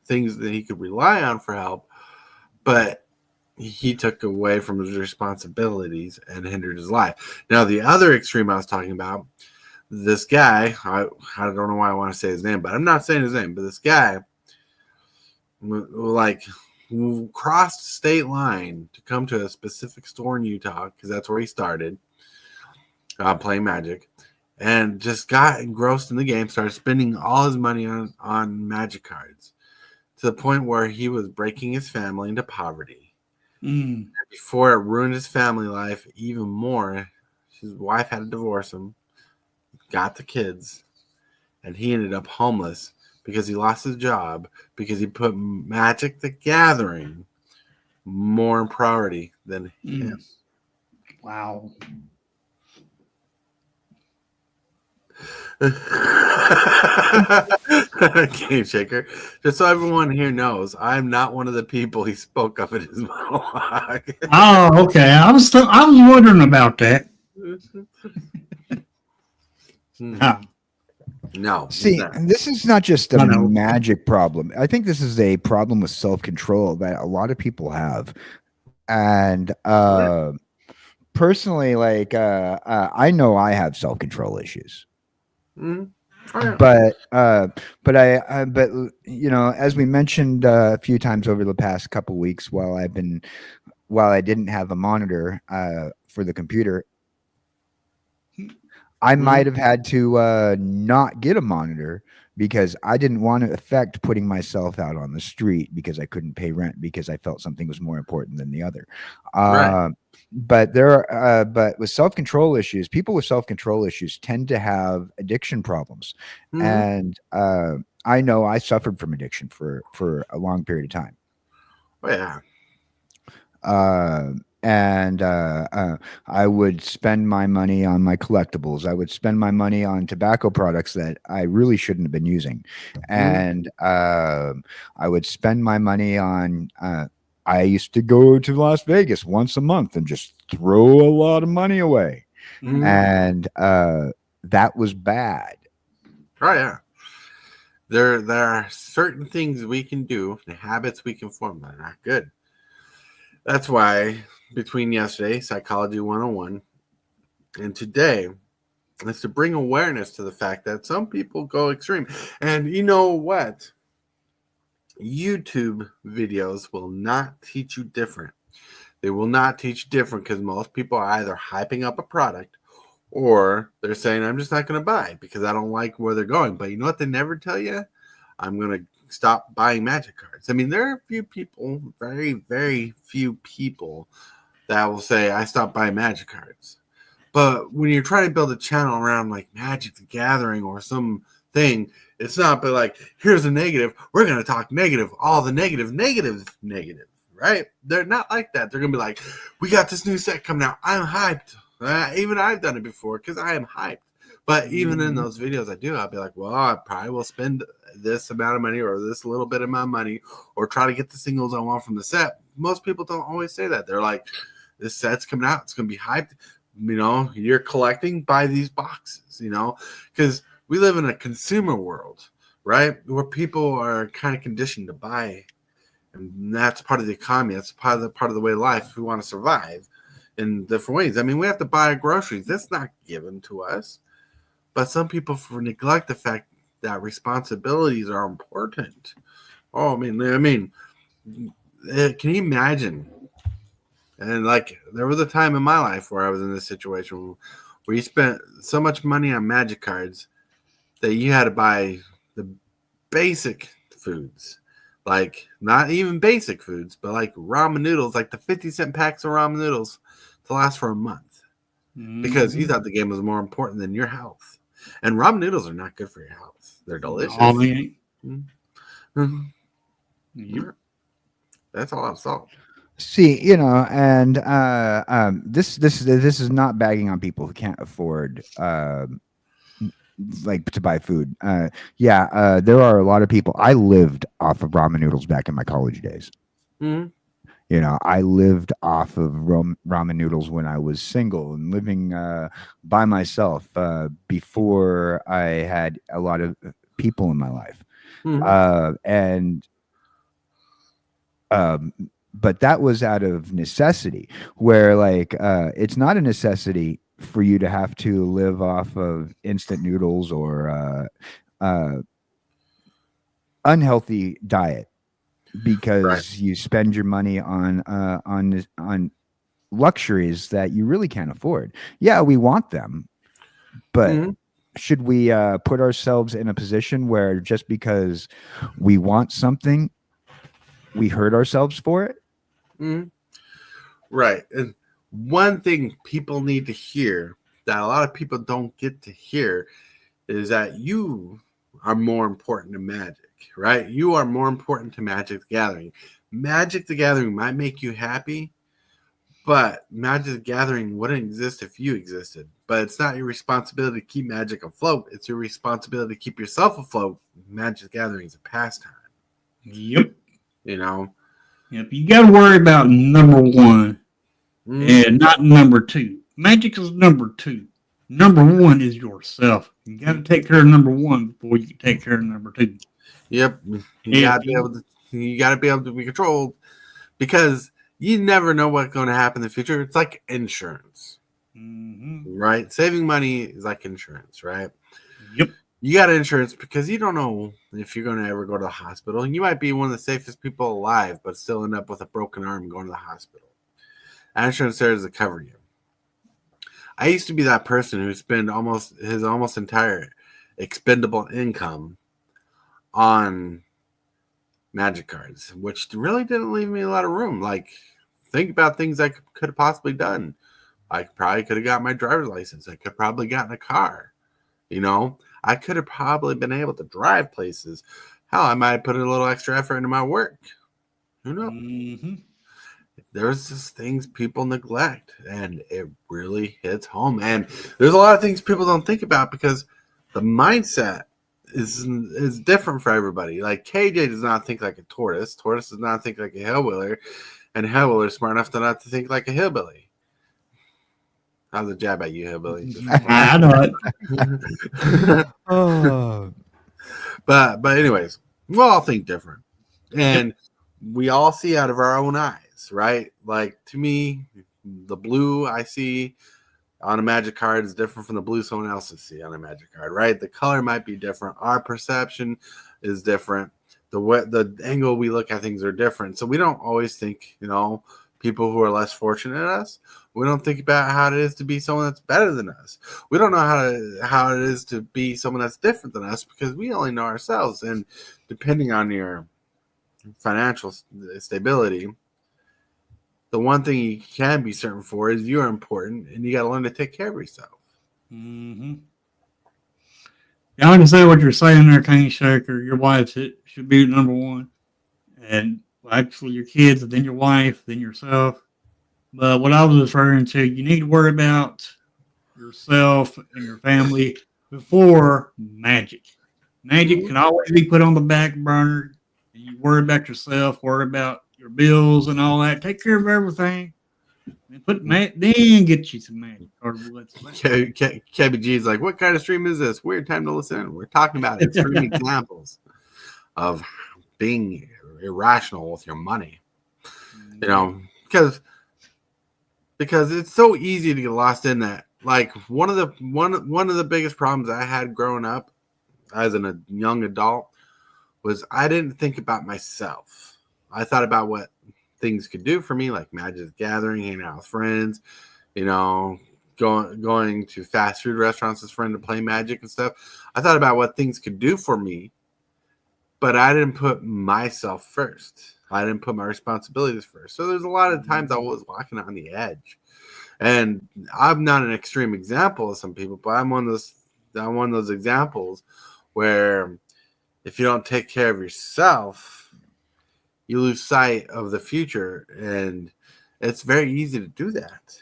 things that he could rely on for help, but he took away from his responsibilities and hindered his life. Now, the other extreme I was talking about, this guy, I don't know why I want to say his name, but I'm not saying his name, but this guy, crossed state line to come to a specific store in Utah, because that's where he started playing Magic, and just got engrossed in the game, started spending all his money on Magic cards, to the point where he was breaking his family into poverty. And before it ruined his family life even more, his wife had to divorce him, got the kids, and he ended up homeless because he lost his job, because he put Magic the Gathering more in priority than him. Wow. Game Shaker. Just so everyone here knows, I'm not one of the people he spoke of in his monologue. Oh, okay. I was wondering about that. No. See, this is not just a Magic problem. I think this is a problem with self-control that a lot of people have. And personally, I know I have self-control issues. Oh, yeah. But as we mentioned a few times over the past couple weeks, while I didn't have a monitor for the computer, I might have had to not get a monitor because I didn't want to affect putting myself out on the street because I couldn't pay rent because I felt something was more important than the other. Right. But with self-control issues, people with self-control issues tend to have addiction problems. And I know I suffered from addiction for a long period of time. Oh, yeah. and I would spend my money on my collectibles. I would spend my money on tobacco products that I really shouldn't have been using, and I would spend my money on. I used to go to Las Vegas once a month and just throw a lot of money away, and that was bad. Oh yeah. There are certain things we can do, the habits we can form that are not good. That's why between yesterday, Psychology 101, and today, is to bring awareness to the fact that some people go extreme. And you know what? YouTube videos will not teach you different. They will not teach different because most people are either hyping up a product or they're saying, I'm just not going to buy because I don't like where they're going. But you know what they never tell you? I'm going to stop buying magic cards. I mean, there are a few people, very, very few people that will say, I stopped buying magic cards. But when you're trying to build a channel around like Magic the Gathering or something, it's not, but like, here's a negative. We're going to talk negative, all the negative, right? They're not like that. They're going to be like, we got this new set coming out. I'm hyped. Even I've done it before because I am hyped. But even in those videos I'll be like, well, I probably will spend this amount of money or this little bit of my money or try to get the singles I want from the set. Most people don't always say that. They're like, this set's coming out. It's going to be hyped. You know, you're collecting, buy these boxes, you know, because we live in a consumer world, right? Where people are kind of conditioned to buy. And that's part of the economy. That's part of the way of life if we want to survive in different ways. I mean, we have to buy groceries. That's not given to us. But some people neglect the fact that responsibilities are important. Oh, I mean, can you imagine? And like, there was a time in my life where I was in this situation where you spent so much money on magic cards that you had to buy the basic foods. Like, not even basic foods, but like ramen noodles, like the 50-cent packs of ramen noodles to last for a month. Because you thought the game was more important than your health. And ramen noodles are not good for your health. They're delicious. Oh, man. That's a lot of salt. See, you know, and this is not bagging on people who can't afford like to buy food. There are a lot of people. I lived off of ramen noodles back in my college days. You know, I lived off of ramen noodles when I was single and living by myself before I had a lot of people in my life. But that was out of necessity, where like it's not a necessity for you to have to live off of instant noodles or unhealthy diet because you spend your money on luxuries that you really can't afford. Yeah, we want them, but should we put ourselves in a position where just because we want something, we hurt ourselves for it? Right. And one thing people need to hear that a lot of people don't get to hear is that you are more important to Magic, right? You are more important to Magic the Gathering. Magic the Gathering might make you happy, but Magic the Gathering wouldn't exist if you existed. But it's not your responsibility to keep Magic afloat. It's your responsibility to keep yourself afloat. Magic the Gathering is a pastime. Yep. You know? Yep. You got to worry about number one and not number two. Magic is number two. Number one is yourself. You got to take care of number one before you can take care of number two. Yep. You got to be able to be controlled because you never know what's going to happen in the future. It's like insurance, right? Saving money is like insurance, right? Yep. You got insurance because you don't know if you're going to ever go to the hospital. You might be one of the safest people alive, but still end up with a broken arm going to the hospital. Insurance there is to cover you. I used to be that person who spent his almost entire expendable income on Magic cards, which really didn't leave me a lot of room. Like, think about things I could have possibly done. I probably could have got my driver's license. I could have probably gotten a car. You know, I could have probably been able to drive places. Hell, I might have put a little extra effort into my work. Who knows? there's just things people neglect, and it really hits home. And there's a lot of things people don't think about because the mindset is different for everybody. Like KJ does not think like a tortoise. Tortoise does not think like a hillwiller, and hillwiller is smart enough to not to think like a hillbilly. How's a jab at you, hillbilly? I know it. Oh, But anyways, we all think different, and we all see out of our own eyes, right? Like to me, the blue I see on a magic card is different from the blue someone else will see on a magic card, right? The color might be different. Our perception is different. The angle we look at things are different. So we don't always think, people who are less fortunate than us, we don't think about how it is to be someone that's better than us. We don't know how it is to be someone that's different than us because we only know ourselves. And depending on your financial stability, the one thing you can be certain for is you're important and you got to learn to take care of yourself. Mm-hmm. Yeah, I understand what you're saying there, King Shaker. Your wife should be number one. And actually your kids, and then your wife, then yourself. But what I was referring to, you need to worry about yourself and your family before magic. Magic can always be put on the back burner. And you worry about yourself, worry about your bills and all that. Take care of everything. And then get you some magic. KBG is like, what kind of stream is this? Weird time to listen in. We're talking about extreme examples of being irrational with your money. Because it's so easy to get lost in that. Like one of the biggest problems I had growing up as a young adult was I didn't think about myself. I thought about what things could do for me, like Magic the Gathering, hanging out with friends, going to fast food restaurants with friends to play Magic and stuff. I thought about what things could do for me, but I didn't put myself first. I didn't put my responsibilities first. So there's a lot of times I was walking on the edge. And I'm not an extreme example of some people, but I'm one of those examples where if you don't take care of yourself, you lose sight of the future, and it's very easy to do that.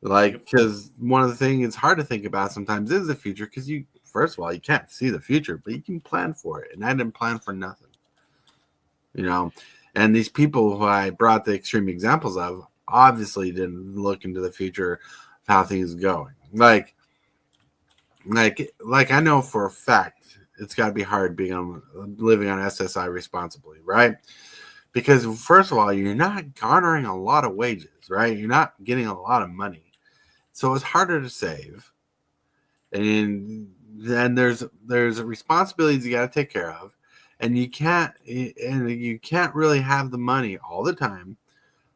Like, because one of the things it's hard to think about sometimes is the future, because first of all, you can't see the future, but you can plan for it. And I didn't plan for nothing, And these people who I brought the extreme examples of obviously didn't look into the future of how things are going. Like I know for a fact it's got to be hard living on SSI responsibly, right? Because first of all, you're not garnering a lot of wages, right? You're not getting a lot of money, so it's harder to save. And then there's responsibilities you got to take care of, and you can't really have the money all the time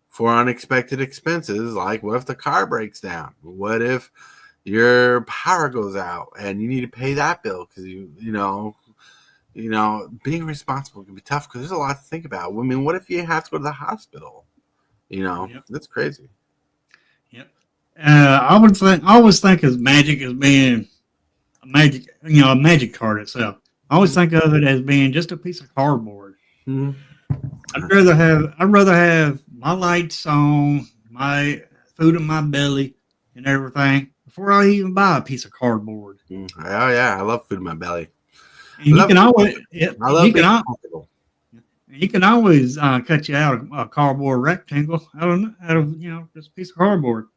for unexpected expenses. Like, what if the car breaks down? What if your power goes out and you need to pay that bill? Because being responsible can be tough because there's a lot to think about. I mean, what if you have to go to the hospital? Yep. That's crazy. Yep. I always think of magic as being a magic, a magic card itself. I always think of it as being just a piece of cardboard. Mm-hmm. I'd rather have my lights on, my food in my belly, and everything before I even buy a piece of cardboard. Oh yeah, I love food in my belly. And you can always cut you out a cardboard rectangle out of just a piece of cardboard.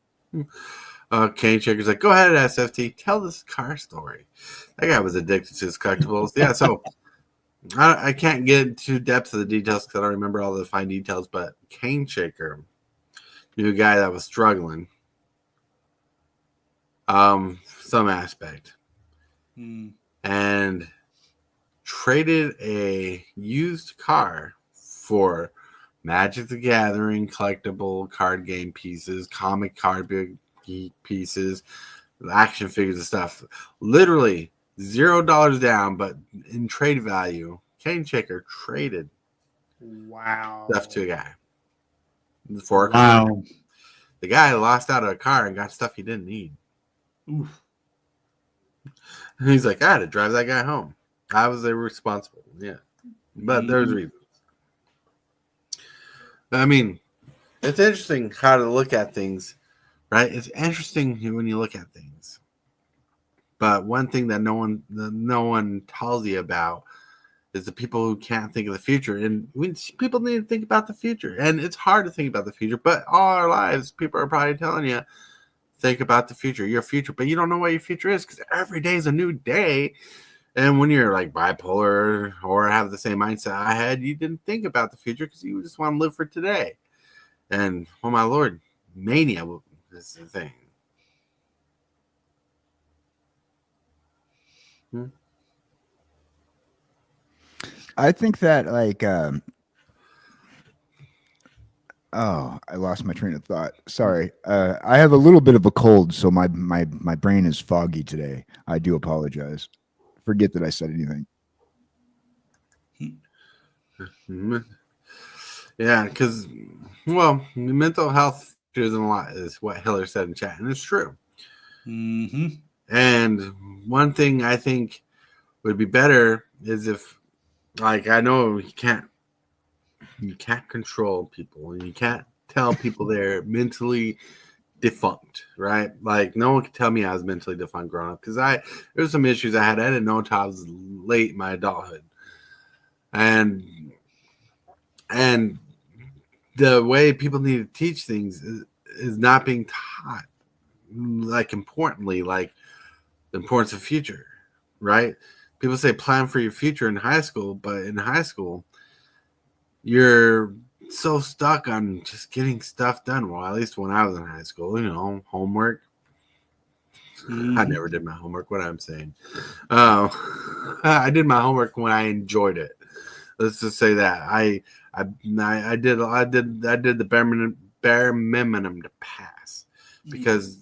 Kane Shaker's like, go ahead, SFT, tell this car story. That guy was addicted to his collectibles. Yeah, so I can't get into depth of the details because I don't remember all the fine details, but Kane Shaker knew a guy that was struggling some aspect and traded a used car for Magic the Gathering collectible card game pieces, comic card pieces, action figures and stuff. Literally $0 down, but in trade value, Kane Shaker traded stuff to a guy for a car. Wow. The guy lost out of a car and got stuff he didn't need. Oof. And he's like, I had to drive that guy home. I was irresponsible. Yeah. But there's reasons. I mean, It's interesting how to look at things, right? It's interesting when you look at things. But one thing that no one tells you about is the people who can't think of the future. And people need to think about the future. And it's hard to think about the future, but all our lives, people are probably telling you, think about the future, your future. But you don't know what your future is because every day is a new day. And when you're like bipolar or have the same mindset I had, you didn't think about the future because you just want to live for today. And, oh my Lord, mania is the thing. I think that oh, I lost my train of thought. Sorry. I have a little bit of a cold, so my brain is foggy today. I do apologize. Forget that I said anything. Yeah, because, well, mental health isn't a lot, is what Hiller said in chat, and it's true. Mm-hmm. And one thing I think would be better is if, like, I know you can't control people, and you can't tell people they're mentally defunct, right? Like, no one could tell me I was mentally defunct growing up because there's some issues I didn't know until I was late in my adulthood, and the way people need to teach things is not being taught, like, importantly, like the importance of future, right? People say plan for your future in high school, but in high school, you're so stuck on just getting stuff done. Well, at least when I was in high school, homework. Mm-hmm. I never did my homework. What I'm saying, I did my homework when I enjoyed it. Let's just say that I did the bare minimum to pass because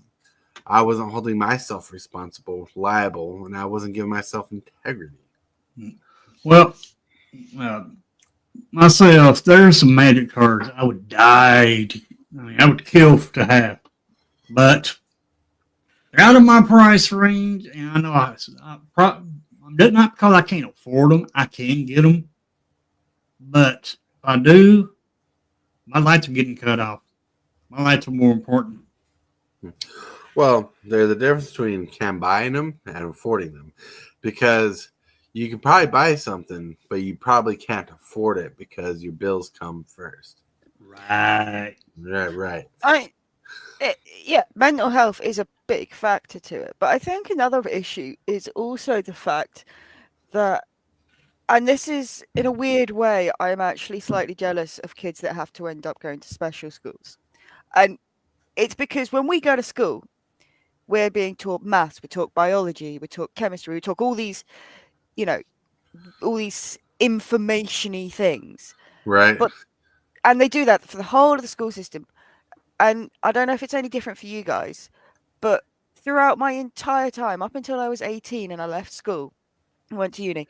I wasn't holding myself responsible, liable, and I wasn't giving myself integrity. Well, myself, there's some magic cards I would die I would kill to have, but they're out of my price range, and I know not because I can't afford them. I can get them, but if I do, my lights are getting cut off. My lights are more important. Well, there's a difference between buying them and affording them, because you can probably buy something, but you probably can't afford it because your bills come first. Right. Right. Yeah, mental health is a big factor to it. But I think another issue is also the fact that, and this is in a weird way, I am actually slightly jealous of kids that have to end up going to special schools. And it's because when we go to school, we're being taught maths, we talk biology, we talk chemistry, we talk all these, all these information-y things. Right. And they do that for the whole of the school system. And I don't know if it's any different for you guys, but throughout my entire time, up until I was 18 and I left school and went to uni,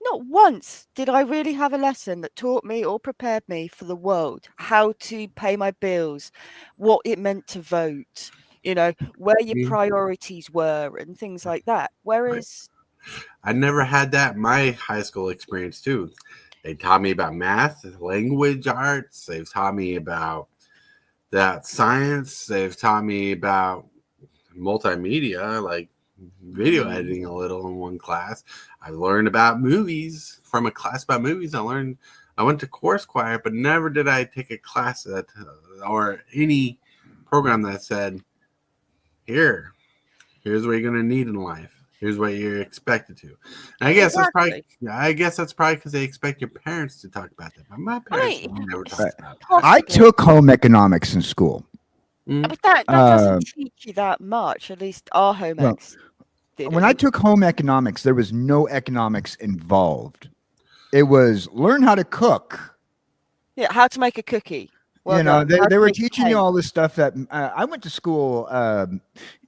not once did I really have a lesson that taught me or prepared me for the world, how to pay my bills, what it meant to vote, where your priorities were and things like that. Whereas I never had that in my high school experience too. They taught me about math, language arts. They've taught me about that science. They've taught me about multimedia, like video editing a little in one class. I learned about movies from a class about movies. I went to chorus choir, but never did I take a class or any program that said, here's what you're going to need in life. Here's what you're expected to. And I guess that's probably because they expect your parents to talk about that. But my parents never talked about that. I took home economics in school. But that doesn't teach you that much. At least our home ecs did. When I took home economics, there was no economics involved. It was learn how to cook. Yeah, how to make a cookie. Well, they were teaching you all this stuff that I went to school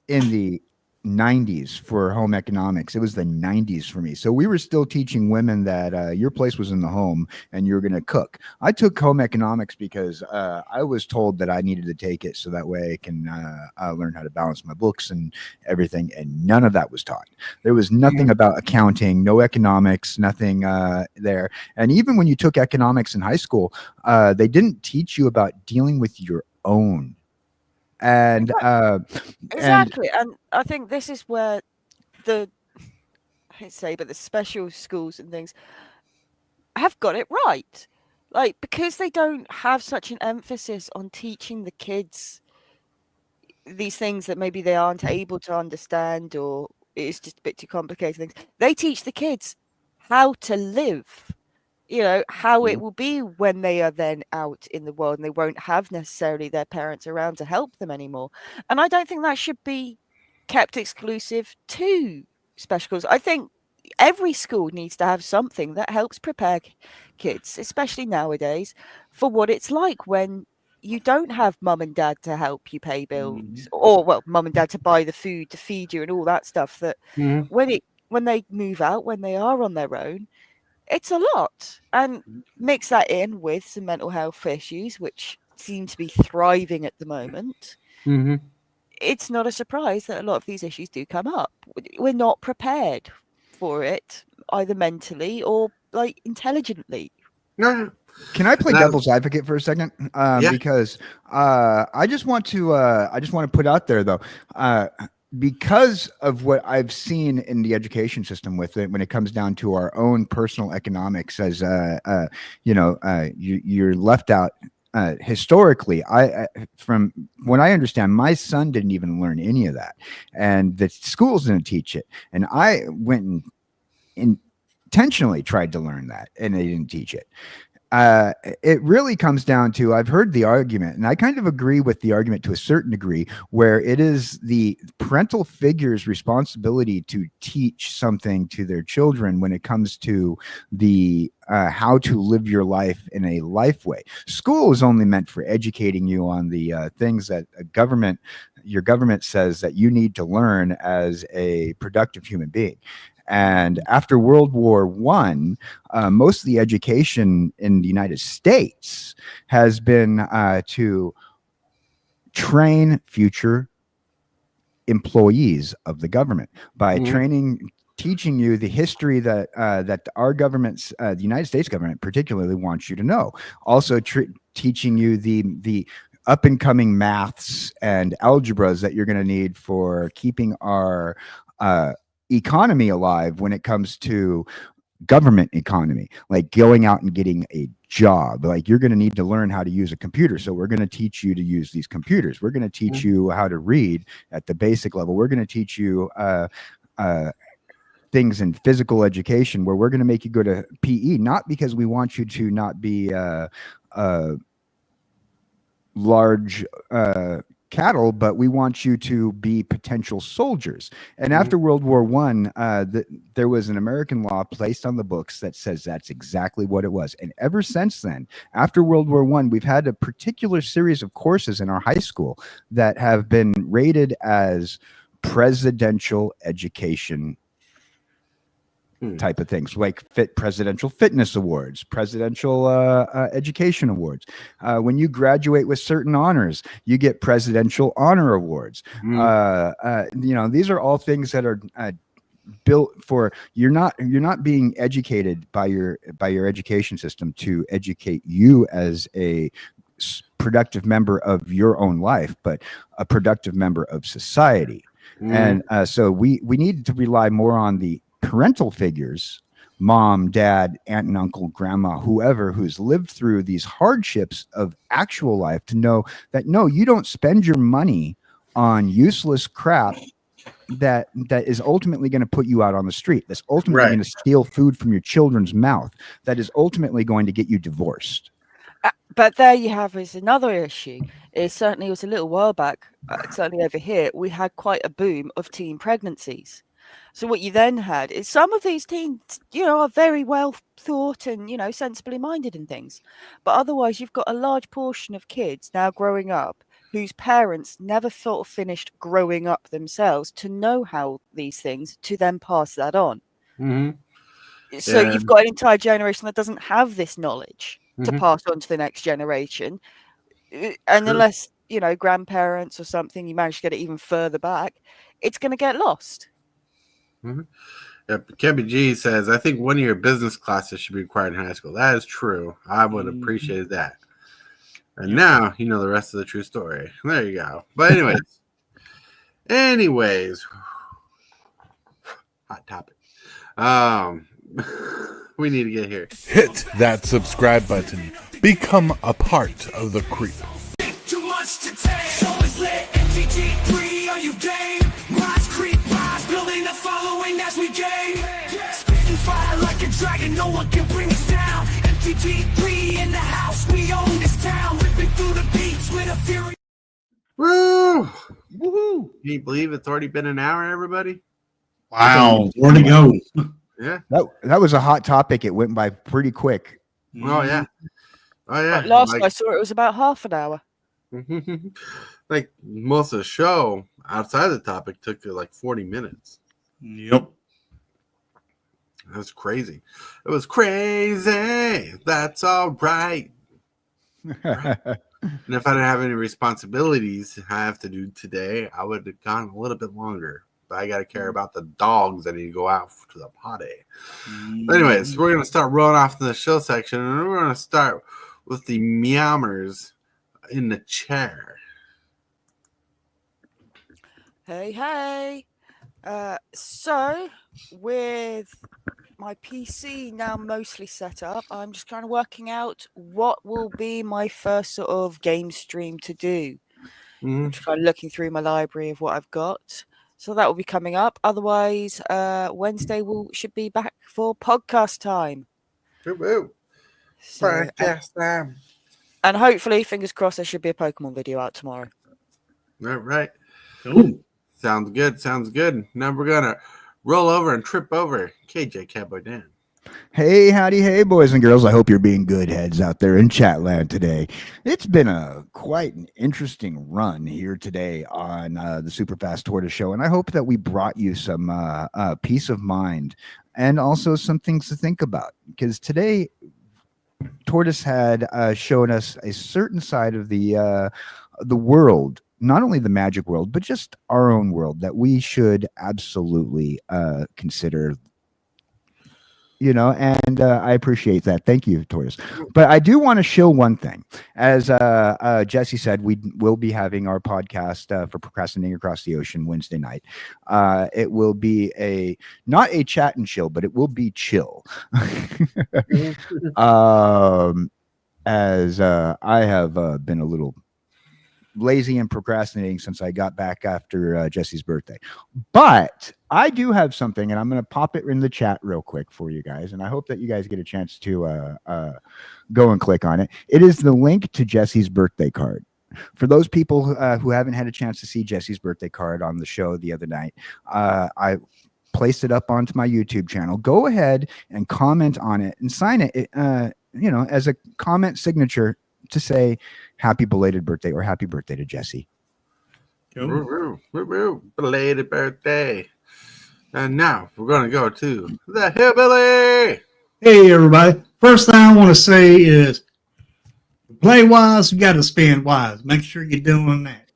in the 90s for home economics. It was the 90s for me. So we were still teaching women that your place was in the home and you were going to cook. I took home economics because I was told that I needed to take it so that way I can learn how to balance my books and everything. And none of that was taught. There was nothing about accounting, no economics, nothing there. And even when you took economics in high school, they didn't teach you about dealing with your own. And Exactly. And I think this is where I hate to say, but the special schools and things have got it right. Like, because they don't have such an emphasis on teaching the kids these things that maybe they aren't able to understand, or it's just a bit too complicated things. They teach the kids how to live, how it will be when they are then out in the world and they won't have necessarily their parents around to help them anymore. And I don't think that should be kept exclusive to special schools. I think every school needs to have something that helps prepare kids, especially nowadays, for what it's like when you don't have mum and dad to help you pay bills, or mum and dad to buy the food to feed you and all that stuff. That when they move out, when they are on their own, it's a lot. And mix that in with some mental health issues, which seem to be thriving at the moment. It's not a surprise that a lot of these issues do come up. We're not prepared for it, either mentally or like intelligently. No. Can I play devil's advocate for a second? Yeah. Because I just want to put out there though, because of what I've seen in the education system with it, when it comes down to our own personal economics, as you're left out. Historically, from what I understand, my son didn't even learn any of that, and the schools didn't teach it. And I went and intentionally tried to learn that, and they didn't teach it. It really comes down to, I've heard the argument, and I kind of agree with the argument to a certain degree, where it is the parental figure's responsibility to teach something to their children when it comes to the how to live your life in a life way. School is only meant for educating you on the things that your government says that you need to learn as a productive human being. And after World War I, most of the education in the United States has been to train future employees of the government by teaching you the history that our governments, the United States government particularly, wants you to know. Also teaching you the up and coming maths and algebras that you're going to need for keeping our economy alive when it comes to government economy, like going out and getting a job. Like, you're going to need to learn how to use a computer, so we're going to teach you to use these computers. We're going to teach you how to read at the basic level. We're going to teach you things in physical education, where we're going to make you go to PE, not because we want you to not be large cattle, but we want you to be potential soldiers. And after World War I, there was an American law placed on the books that says that's exactly what it was. And ever since then, after World War I, we've had a particular series of courses in our high school that have been rated as presidential education type of things, like presidential fitness awards, presidential education awards. When you graduate with certain honors, you get presidential honor awards. These are all things that are built for, you're not being educated by your education system to educate you as a productive member of your own life, but a productive member of society. And so we need to rely more on the parental figures, mom, dad, aunt and uncle, grandma, whoever, who's lived through these hardships of actual life, to know that, no, you don't spend your money on useless crap that is ultimately going to put you out on the street, that's ultimately going to steal food from your children's mouth, that is ultimately going to get you divorced. But there you have is another issue. It certainly was a little while back, certainly over here, we had quite a boom of teen pregnancies. So what you then had is some of these teens, are very well thought and, sensibly minded and things. But otherwise, you've got a large portion of kids now growing up whose parents never sort of finished growing up themselves to know how these things to then pass that on. So Yeah. you've got an entire generation that doesn't have this knowledge to Mhm. pass on to the next generation. And unless, you know, grandparents or something, you manage to get it even further back, it's going to get lost. Kevin G says, I think one of your business classes should be required in high school. That is true. I would appreciate that. And now you know the rest of the true story. There you go. But anyways, hot topic. We need to get here. Hit that subscribe button. Become a part of the creep. Too much to take. So it's lit. MTG 3, are you game? Rise, creep, rise, building a following as we gain. Spitting fire like a dragon, no one can bring us down. MTG 3 in the house, we own this town. Ripping through the beats with a fury. Woo! Woohoo! Can you believe it's already been an hour, everybody? Wow, where to go? Yeah. That was a hot topic. It went by pretty quick. Oh yeah. Oh yeah. But last I saw it was about half an hour. Like most of the show outside the topic took like 40 minutes. Yep. That's crazy. It was crazy. That's all right. And if I didn't have any responsibilities I have to do today, I would have gone a little bit longer. But I got to care about the dogs that need to go out to the potty. But anyways, we're going to start rolling off in the show section. And we're going to start with the meowmers in the chair. Hey. So, with my PC now mostly set up, I'm just kind of working out what will be my first sort of game stream to do. I'm just kind of looking through my library of what I've got. So that will be coming up. Otherwise, Wednesday should be back for podcast time. Woo-woo. So, Podcast time. and hopefully, fingers crossed, there should be a Pokemon video out tomorrow. All right. Cool. Sounds good. Sounds good. Now we're going to roll over and trip over KJ Cowboy Dan. Hey, howdy, hey, boys and girls. I hope you're being good heads out there in chatland today. It's been quite an interesting run here today on the Super Fast Tortoise Show, and I hope that we brought you some peace of mind and also some things to think about. Because today, Tortoise had shown us a certain side of the world, not only the magic world, but just our own world that we should absolutely consider. You know, and I appreciate that. Thank you, Tortoise. But I do want to show one thing. As Jesse said, we will be having our podcast for Procrastinating Across the Ocean Wednesday night. It will be not a chat and chill, but it will be chill. As I have been a little lazy and procrastinating since I got back after Jesse's birthday. But I do have something, and I'm going to pop it in the chat real quick for you guys, and I hope that you guys get a chance to go and click on it. It is the link to Jesse's birthday card. For those people who haven't had a chance to see Jesse's birthday card on the show the other night, I placed it up onto my YouTube channel. Go ahead and comment on it and sign it, as a comment signature to say happy belated birthday or happy birthday to Jesse. Cool. Belated birthday. And now we're going to go to the Hillbilly. Hey, everybody. First thing I want to say is play wise, you got to spend wise. Make sure you're doing that.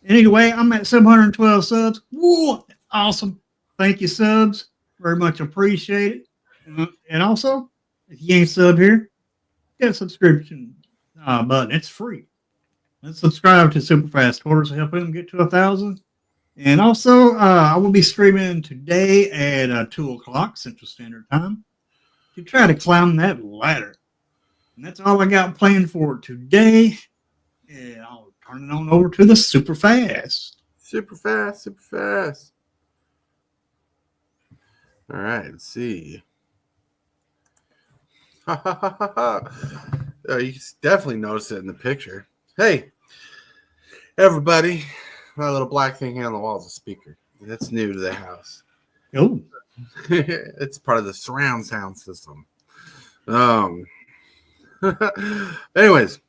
Anyway, I'm at 712 subs. Whoa, awesome. Thank you, subs. Very much appreciate it. And also, if you ain't sub here, get a subscription button. It's free. Let's subscribe to Superfast Tortoise to help him get to 1,000. And also, I will be streaming today at 2 o'clock Central Standard Time to try to climb that ladder. And that's all I got planned for today. And I'll turn it on over to the Super Fast. Super fast. All right, let's see. You can definitely notice it in the picture. Hey, everybody. My little black thing here on the wall is a speaker. That's new to the house. Oh. It's part of the surround sound system. Anyways,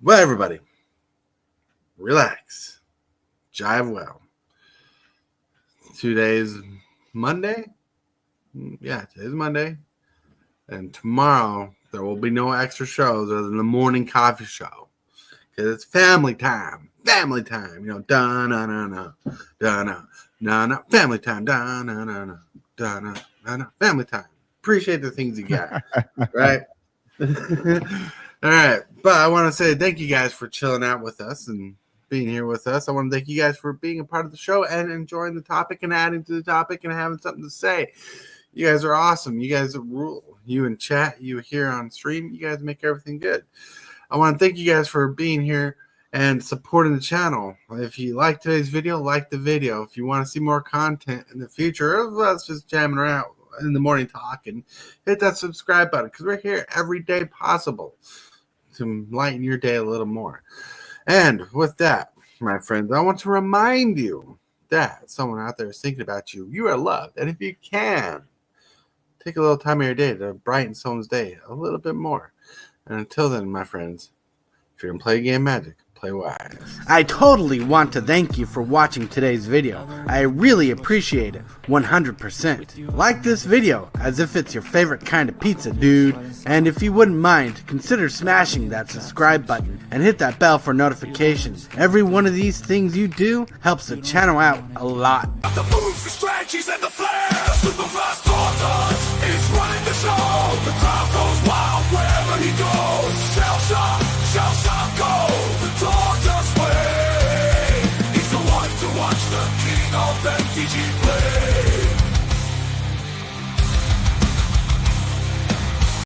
well, everybody, relax, jive well. Today's Monday. Yeah, today's Monday. And tomorrow, there will be no extra shows other than the morning coffee show. Because it's family time. Family time. You know, da-na-na-na, da-na-na-na, family time, da-na-na-na, da-na-na-na, family time. Appreciate the things you got, right? All right. But I want to say thank you guys for chilling out with us and being here with us. I want to thank you guys for being a part of the show and enjoying the topic and adding to the topic and having something to say. You guys are awesome. You guys rule. You in chat, you here on stream, you guys make everything good. I want to thank you guys for being here and supporting the channel. If you like today's video, like the video. If you want to see more content in the future of us just jamming around in the morning talking, hit that subscribe button because we're here every day possible to lighten your day a little more. And with that, my friends, I want to remind you that someone out there is thinking about you. You are loved. And if you can, take a little time of your day to brighten someone's day a little bit more. And until then, my friends, if you're going to play game magic, play wise. I totally want to thank you for watching today's video. I really appreciate it, 100%. Like this video as if it's your favorite kind of pizza, dude. And if you wouldn't mind, consider smashing that subscribe button and hit that bell for notifications. Every one of these things you do helps the channel out a lot. The moves, the strategies, and the flair. Super fast.